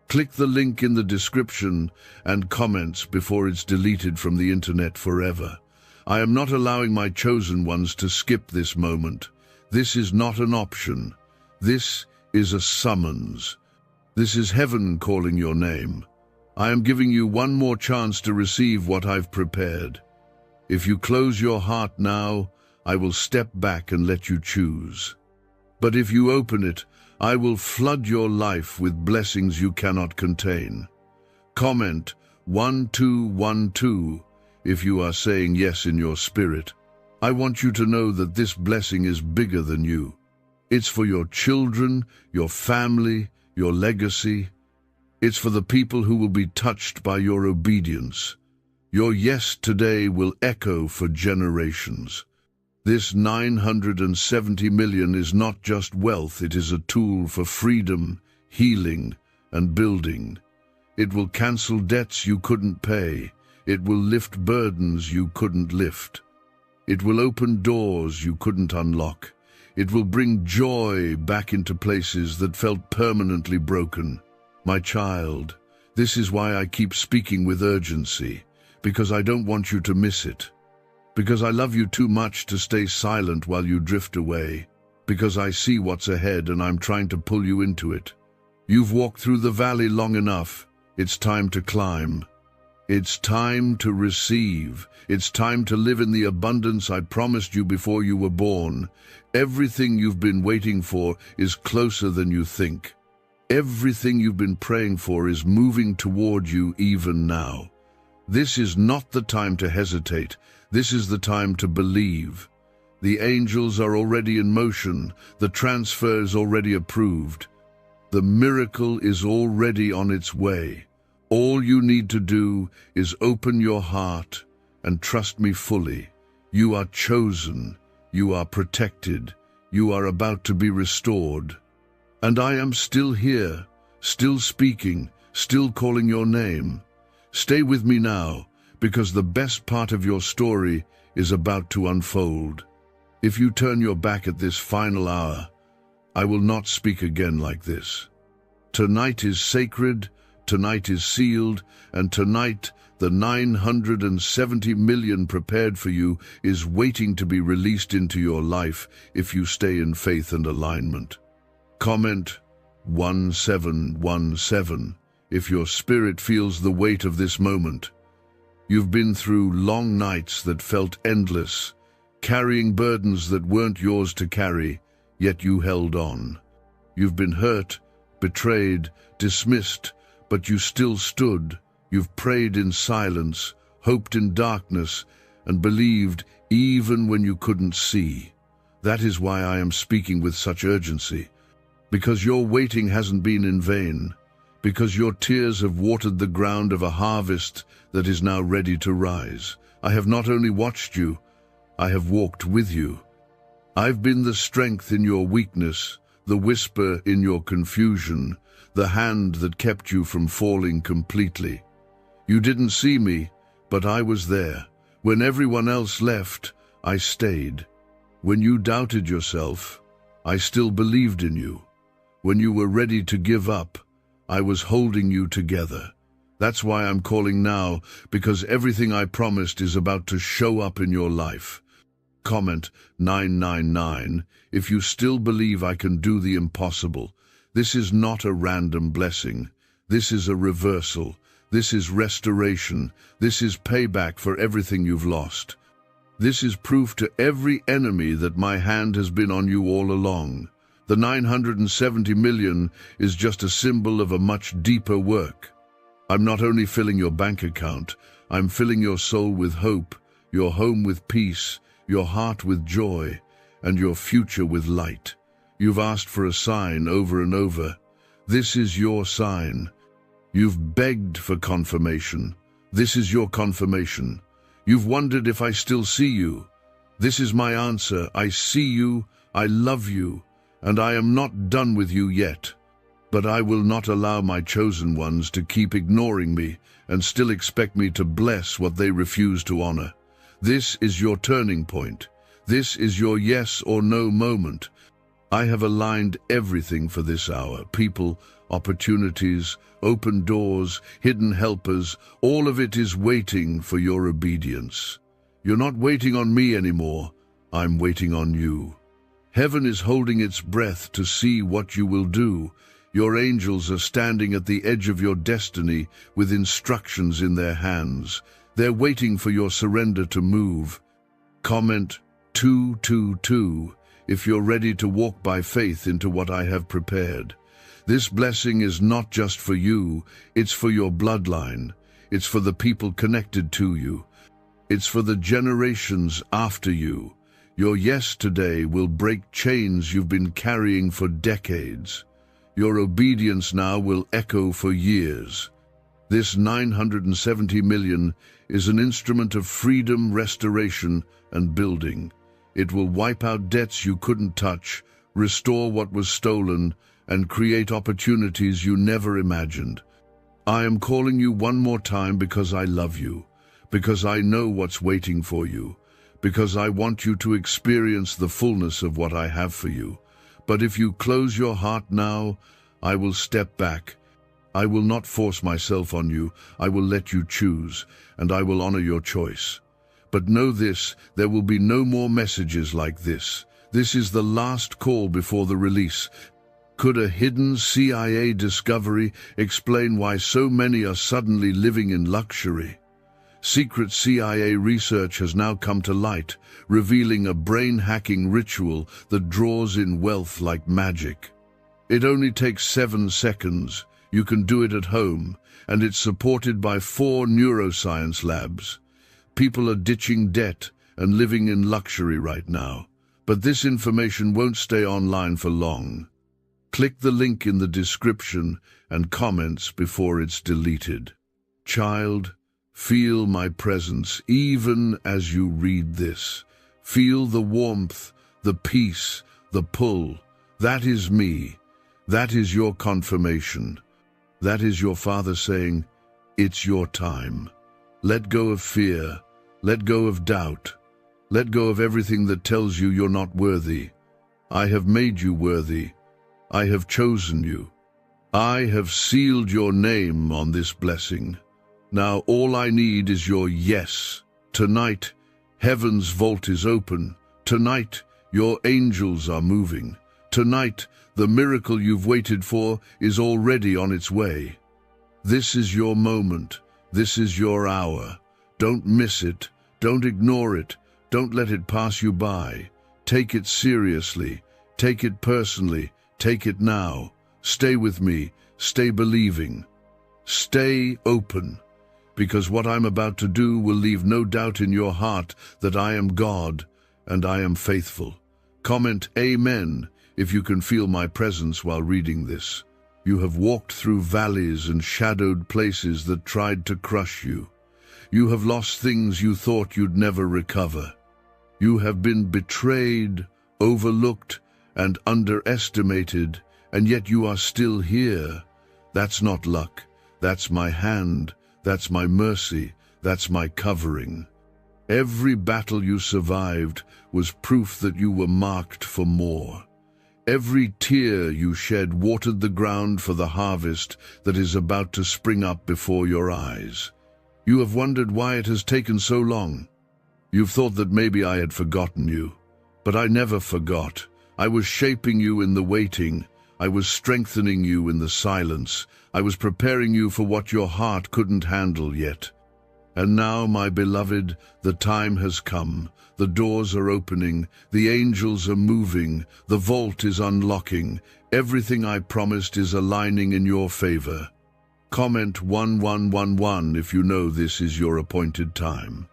Click the link in the description and comments before it's deleted from the internet forever. I am not allowing my chosen ones to skip this moment. This is not an option. This is a summons. This is heaven calling your name. I am giving you one more chance to receive what I've prepared. If you close your heart now, I will step back and let you choose. But if you open it, I will flood your life with blessings you cannot contain. Comment 1212 if you are saying yes in your spirit. I want you to know that this blessing is bigger than you. It's for your children, your family, your legacy. It's for the people who will be touched by your obedience. Your yes today will echo for generations. This 970 million is not just wealth, it is a tool for freedom, healing, and building. It will cancel debts you couldn't pay. It will lift burdens you couldn't lift. It will open doors you couldn't unlock. It will bring joy back into places that felt permanently broken. My child, this is why I keep speaking with urgency, because I don't want you to miss it. Because I love you too much to stay silent while you drift away. Because I see what's ahead and I'm trying to pull you into it. You've walked through the valley long enough. It's time to climb. It's time to receive. It's time to live in the abundance I promised you before you were born. Everything you've been waiting for is closer than you think. Everything you've been praying for is moving toward you even now. This is not the time to hesitate. This is the time to believe. The angels are already in motion. The transfer is already approved. The miracle is already on its way. All you need to do is open your heart and trust me fully. You are chosen. You are protected. You are about to be restored. And I am still here, still speaking, still calling your name. Stay with me now, because the best part of your story is about to unfold. If you turn your back at this final hour, I will not speak again like this. Tonight is sacred, tonight is sealed, and tonight the 970 million prepared for you is waiting to be released into your life if you stay in faith and alignment. Comment 1717 if your spirit feels the weight of this moment. You've been through long nights that felt endless, carrying burdens that weren't yours to carry, yet you held on. You've been hurt, betrayed, dismissed, but you still stood. You've prayed in silence, hoped in darkness, and believed even when you couldn't see. That is why I am speaking with such urgency. Because your waiting hasn't been in vain. Because your tears have watered the ground of a harvest that is now ready to rise. I have not only watched you, I have walked with you. I've been the strength in your weakness, the whisper in your confusion, the hand that kept you from falling completely. You didn't see me, but I was there. When everyone else left, I stayed. When you doubted yourself, I still believed in you. When you were ready to give up, I was holding you together. That's why I'm calling now, because everything I promised is about to show up in your life. Comment 999 if you still believe I can do the impossible. This is not a random blessing. This is a reversal. This is restoration. This is payback for everything you've lost. This is proof to every enemy that my hand has been on you all along. The 970 million is just a symbol of a much deeper work. I'm not only filling your bank account, I'm filling your soul with hope, your home with peace, your heart with joy, and your future with light. You've asked for a sign over and over. This is your sign. You've begged for confirmation. This is your confirmation. You've wondered if I still see you. This is my answer. I see you, I love you, and I am not done with you yet. But I will not allow my chosen ones to keep ignoring me and still expect me to bless what they refuse to honor. This is your turning point. This is your yes or no moment. I have aligned everything for this hour. People, opportunities, open doors, hidden helpers, all of it is waiting for your obedience. You're not waiting on me anymore. I'm waiting on you. Heaven is holding its breath to see what you will do. Your angels are standing at the edge of your destiny with instructions in their hands. They're waiting for your surrender to move. Comment 222 if you're ready to walk by faith into what I have prepared. This blessing is not just for you, it's for your bloodline. It's for the people connected to you. It's for the generations after you. Your yes today will break chains you've been carrying for decades. Your obedience now will echo for years. This 970 million is an instrument of freedom, restoration, and building. It will wipe out debts you couldn't touch, restore what was stolen, and create opportunities you never imagined. I am calling you one more time because I love you, because I know what's waiting for you, because I want you to experience the fullness of what I have for you. But if you close your heart now, I will step back. I will not force myself on you. I will let you choose, and I will honor your choice. But know this, there will be no more messages like this. This is the last call before the release. Could a hidden CIA discovery explain why so many are suddenly living in luxury? Secret CIA research has now come to light, revealing a brain-hacking ritual that draws in wealth like magic. It only takes 7 seconds. You can do it at home, and it's supported by 4 neuroscience labs. People are ditching debt and living in luxury right now. But this information won't stay online for long. Click the link in the description and comments before it's deleted. Child, feel my presence even as you read this. Feel the warmth, the peace, the pull. That is me. That is your confirmation. That is your Father saying, it's your time. Let go of fear. Let go of doubt. Let go of everything that tells you you're not worthy. I have made you worthy. I have chosen you. I have sealed your name on this blessing. Now all I need is your yes. Tonight, heaven's vault is open. Tonight, your angels are moving. Tonight, the miracle you've waited for is already on its way. This is your moment. This is your hour. Don't miss it. Don't ignore it. Don't let it pass you by. Take it seriously. Take it personally. Take it now. Stay with me. Stay believing. Stay open. Because what I'm about to do will leave no doubt in your heart that I am God and I am faithful. Comment Amen if you can feel my presence while reading this. You have walked through valleys and shadowed places that tried to crush you. You have lost things you thought you'd never recover. You have been betrayed, overlooked, and underestimated, and yet you are still here. That's not luck. That's my hand. That's my mercy. That's my covering. Every battle you survived was proof that you were marked for more. Every tear you shed watered the ground for the harvest that is about to spring up before your eyes. You have wondered why it has taken so long. You've thought that maybe I had forgotten you. But I never forgot. I was shaping you in the waiting. I was strengthening you in the silence. I was preparing you for what your heart couldn't handle yet. And now, my beloved, the time has come. The doors are opening. The angels are moving. The vault is unlocking. Everything I promised is aligning in your favor. Comment 1111 if you know this is your appointed time.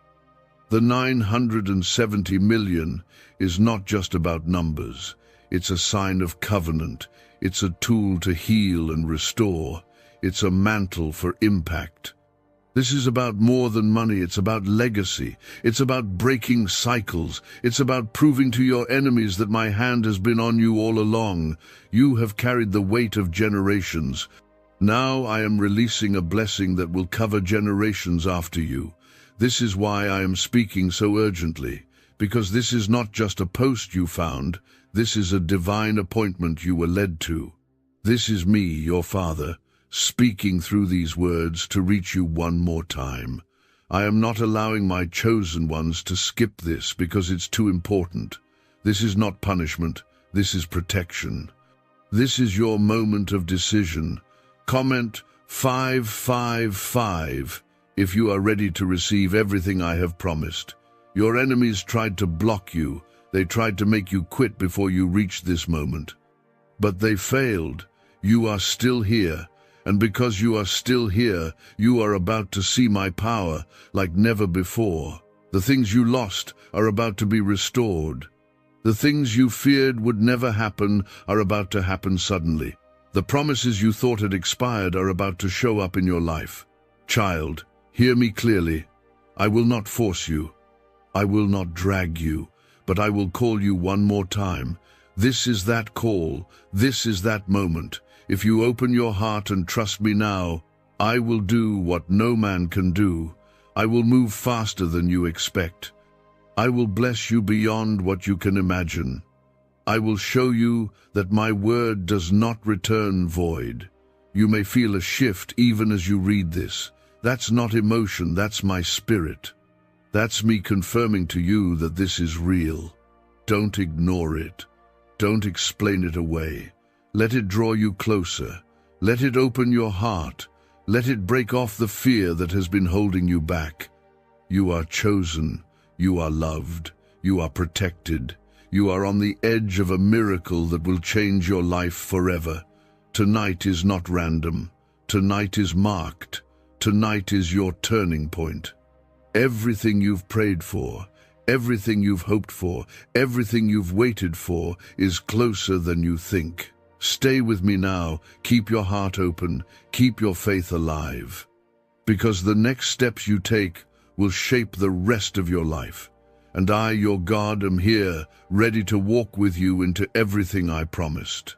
The 970 million is not just about numbers. It's a sign of covenant. It's a tool to heal and restore. It's a mantle for impact. This is about more than money. It's about legacy. It's about breaking cycles. It's about proving to your enemies that my hand has been on you all along. You have carried the weight of generations. Now I am releasing a blessing that will cover generations after you. This is why I am speaking so urgently, because this is not just a post you found. This is a divine appointment you were led to. This is me, your Father, speaking through these words to reach you one more time. I am not allowing my chosen ones to skip this because it's too important. This is not punishment. This is protection. This is your moment of decision. Comment 555 if you are ready to receive everything I have promised. Your enemies tried to block you. They tried to make you quit before you reached this moment. But they failed. You are still here. And because you are still here, you are about to see my power like never before. The things you lost are about to be restored. The things you feared would never happen are about to happen suddenly. The promises you thought had expired are about to show up in your life. Child, hear me clearly. I will not force you. I will not drag you, but I will call you one more time. This is that call. This is that moment. If you open your heart and trust me now, I will do what no man can do. I will move faster than you expect. I will bless you beyond what you can imagine. I will show you that my word does not return void. You may feel a shift even as you read this. That's not emotion, that's my spirit. That's me confirming to you that this is real. Don't ignore it. Don't explain it away. Let it draw you closer. Let it open your heart. Let it break off the fear that has been holding you back. You are chosen. You are loved. You are protected. You are on the edge of a miracle that will change your life forever. Tonight is not random. Tonight is marked. Tonight is your turning point. Everything you've prayed for, everything you've hoped for, everything you've waited for is closer than you think. Stay with me now. Keep your heart open. Keep your faith alive. Because the next steps you take will shape the rest of your life. And I, your God, am here, ready to walk with you into everything I promised.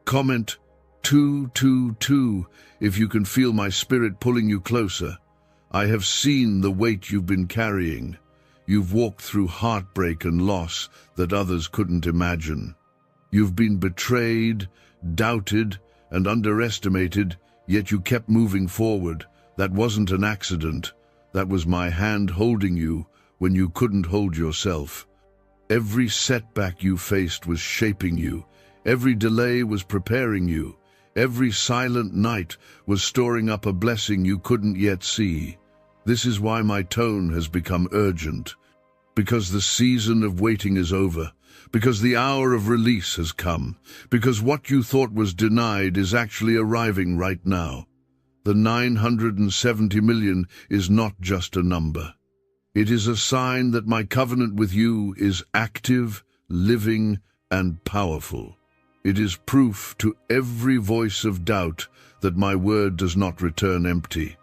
Comment 222 if you can feel my spirit pulling you closer. I have seen the weight you've been carrying. You've walked through heartbreak and loss that others couldn't imagine. You've been betrayed, doubted, and underestimated, yet you kept moving forward. That wasn't an accident. That was my hand holding you when you couldn't hold yourself. Every setback you faced was shaping you. Every delay was preparing you. Every silent night was storing up a blessing you couldn't yet see. This is why my tone has become urgent. Because the season of waiting is over. Because the hour of release has come. Because what you thought was denied is actually arriving right now. The 970 million is not just a number. It is a sign that my covenant with you is active, living, and powerful. It is proof to every voice of doubt that my word does not return empty.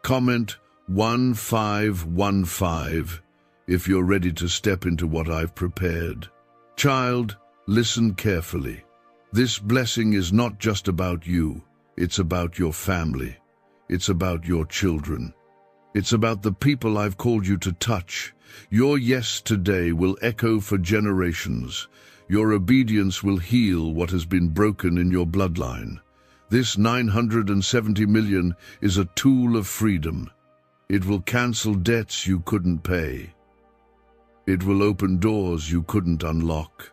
Comment 1515 if you're ready to step into what I've prepared. Child, listen carefully. This blessing is not just about you. It's about your family. It's about your children. It's about the people I've called you to touch. Your yes today will echo for generations. Your obedience will heal what has been broken in your bloodline. This 970 million is a tool of freedom. It will cancel debts you couldn't pay. It will open doors you couldn't unlock.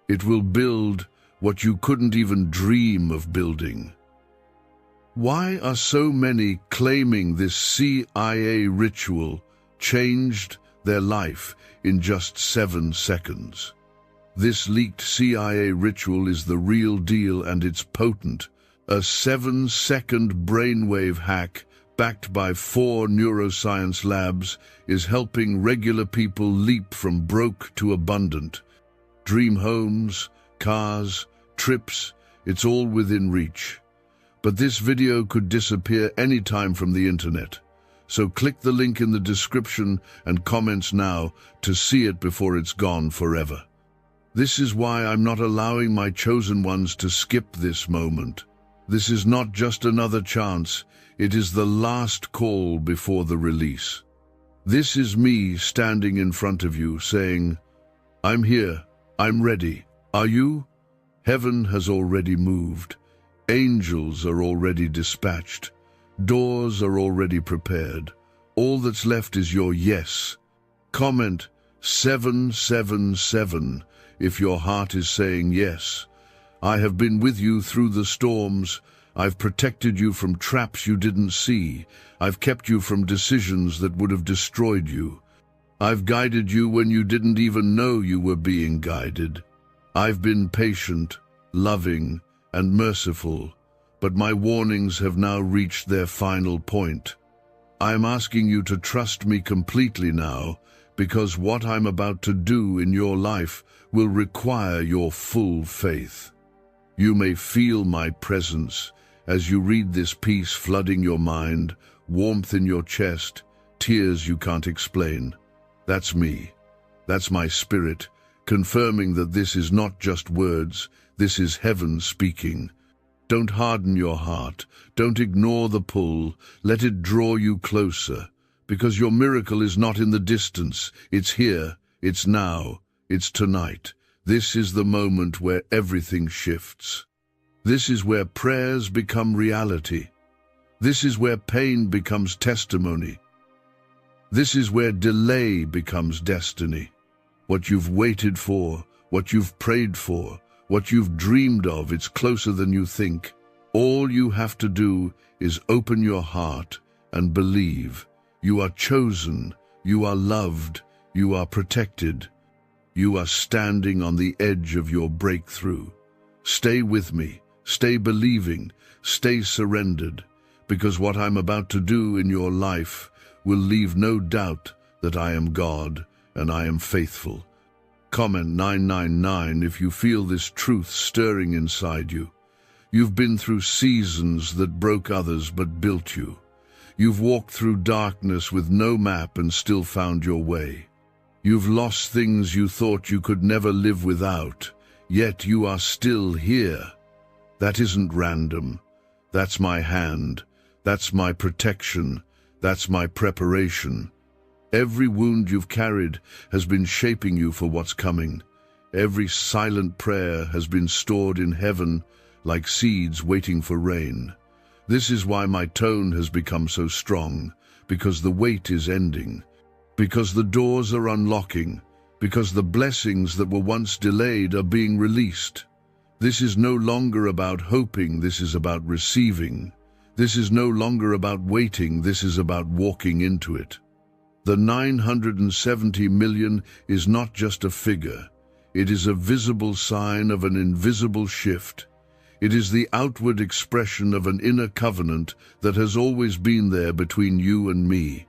It will build what you couldn't even dream of building. Why are so many claiming this CIA ritual changed their life in just 7 seconds? This leaked CIA ritual is the real deal, and it's potent. A 7-second brainwave hack backed by 4 neuroscience labs is helping regular people leap from broke to abundant. Dream homes, cars, trips, it's all within reach. But this video could disappear anytime from the internet. So click the link in the description and comments now to see it before it's gone forever. This is why I'm not allowing my chosen ones to skip this moment. This is not just another chance, it is the last call before the release. This is me standing in front of you saying, I'm here, I'm ready. Are you? Heaven has already moved. Angels are already dispatched. Doors are already prepared. All that's left is your yes. Comment 777 if your heart is saying yes. I have been with you through the storms. I've protected you from traps you didn't see. I've kept you from decisions that would have destroyed you. I've guided you when you didn't even know you were being guided. I've been patient, loving, and merciful, but my warnings have now reached their final point. I am asking you to trust me completely now, because what I'm about to do in your life will require your full faith. You may feel my presence as you read this piece flooding your mind, warmth in your chest, tears you can't explain. That's me. That's my spirit, confirming that this is not just words, this is heaven speaking. Don't harden your heart. Don't ignore the pull. Let it draw you closer, because your miracle is not in the distance. It's here. It's now. It's tonight. This is the moment where everything shifts. This is where prayers become reality. This is where pain becomes testimony. This is where delay becomes destiny. What you've waited for, what you've prayed for, what you've dreamed of, it's closer than you think. All you have to do is open your heart and believe. You are chosen, you are loved, you are protected. You are standing on the edge of your breakthrough. Stay with me, stay believing, stay surrendered, because what I'm about to do in your life will leave no doubt that I am God and I am faithful. Comment 999 if you feel this truth stirring inside you. You've been through seasons that broke others but built you. You've walked through darkness with no map and still found your way. You've lost things you thought you could never live without, yet you are still here. That isn't random. That's my hand. That's my protection. That's my preparation. Every wound you've carried has been shaping you for what's coming. Every silent prayer has been stored in heaven like seeds waiting for rain. This is why my tone has become so strong, because the wait is ending, because the doors are unlocking, because the blessings that were once delayed are being released. This is no longer about hoping, this is about receiving. This is no longer about waiting, this is about walking into it. The 970 million is not just a figure. It is a visible sign of an invisible shift. It is the outward expression of an inner covenant that has always been there between you and me.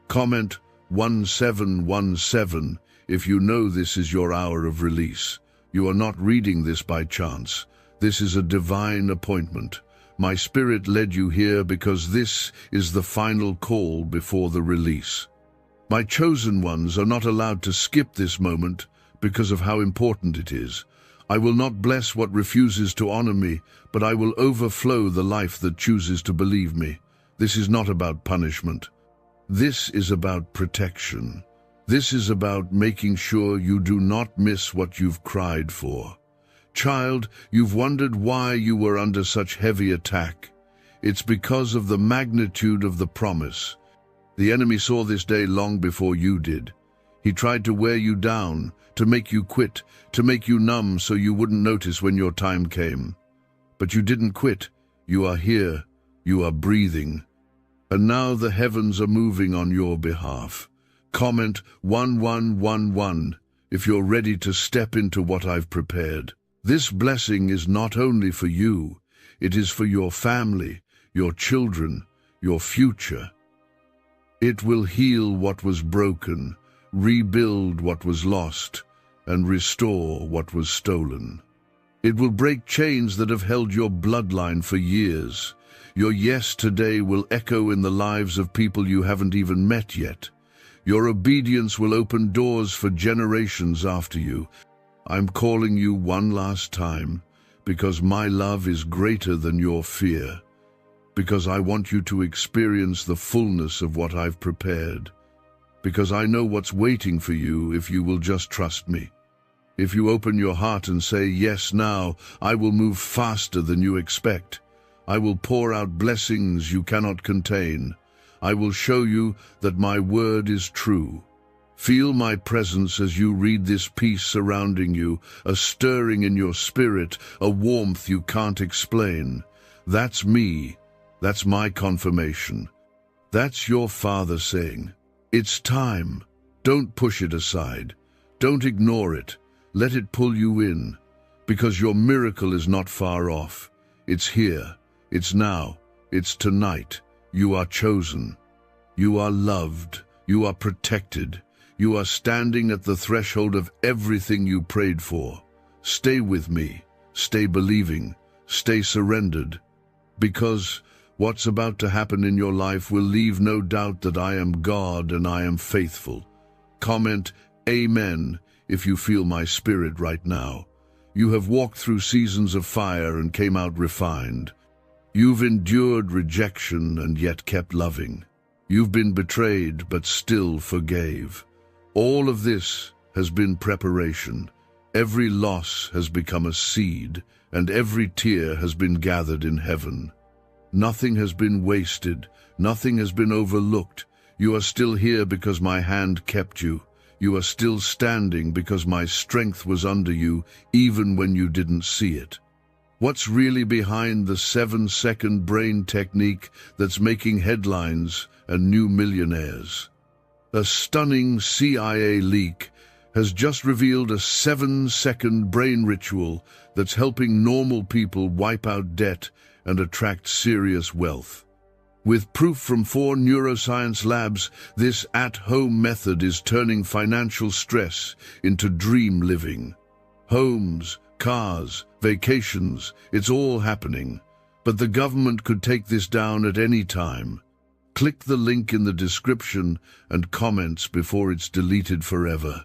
Comment 1717 if you know this is your hour of release. You are not reading this by chance. This is a divine appointment. My spirit led you here because this is the final call before the release. My chosen ones are not allowed to skip this moment because of how important it is. I will not bless what refuses to honor me, but I will overflow the life that chooses to believe me. This is not about punishment. This is about protection. This is about making sure you do not miss what you've cried for. Child, you've wondered why you were under such heavy attack. It's because of the magnitude of the promise. The enemy saw this day long before you did. He tried to wear you down, to make you quit, to make you numb so you wouldn't notice when your time came. But you didn't quit. You are here. You are breathing. And now the heavens are moving on your behalf. Comment 1111 if you're ready to step into what I've prepared. This blessing is not only for you, it is for your family, your children, your future. It will heal what was broken, rebuild what was lost, and restore what was stolen. It will break chains that have held your bloodline for years. Your yes today will echo in the lives of people you haven't even met yet. Your obedience will open doors for generations after you. I'm calling you one last time, because my love is greater than your fear, because I want you to experience the fullness of what I've prepared, because I know what's waiting for you if you will just trust me. If you open your heart and say yes now, I will move faster than you expect. I will pour out blessings you cannot contain. I will show you that my word is true. Feel my presence as you read this peace surrounding you, a stirring in your spirit, a warmth you can't explain. That's me. That's my confirmation. That's your Father saying, it's time. Don't push it aside. Don't ignore it. Let it pull you in, because your miracle is not far off. It's here. It's now. It's tonight. You are chosen. You are loved. You are protected. You are standing at the threshold of everything you prayed for. Stay with me. Stay believing. Stay surrendered. Because what's about to happen in your life will leave no doubt that I am God and I am faithful. Comment Amen if you feel my spirit right now. You have walked through seasons of fire and came out refined. You've endured rejection and yet kept loving. You've been betrayed but still forgave. All of this has been preparation. Every loss has become a seed, and every tear has been gathered in heaven. Nothing has been wasted. Nothing has been overlooked. You are still here because my hand kept you. You are still standing because my strength was under you, even when you didn't see it. What's really behind the 7-second brain technique that's making headlines and new millionaires? A stunning CIA leak has just revealed a 7-second brain ritual that's helping normal people wipe out debt and attract serious wealth. With proof from 4 neuroscience labs, this at-home method is turning financial stress into dream living. Homes, cars, vacations, it's all happening. But the government could take this down at any time. Click the link in the description and comments before it's deleted forever.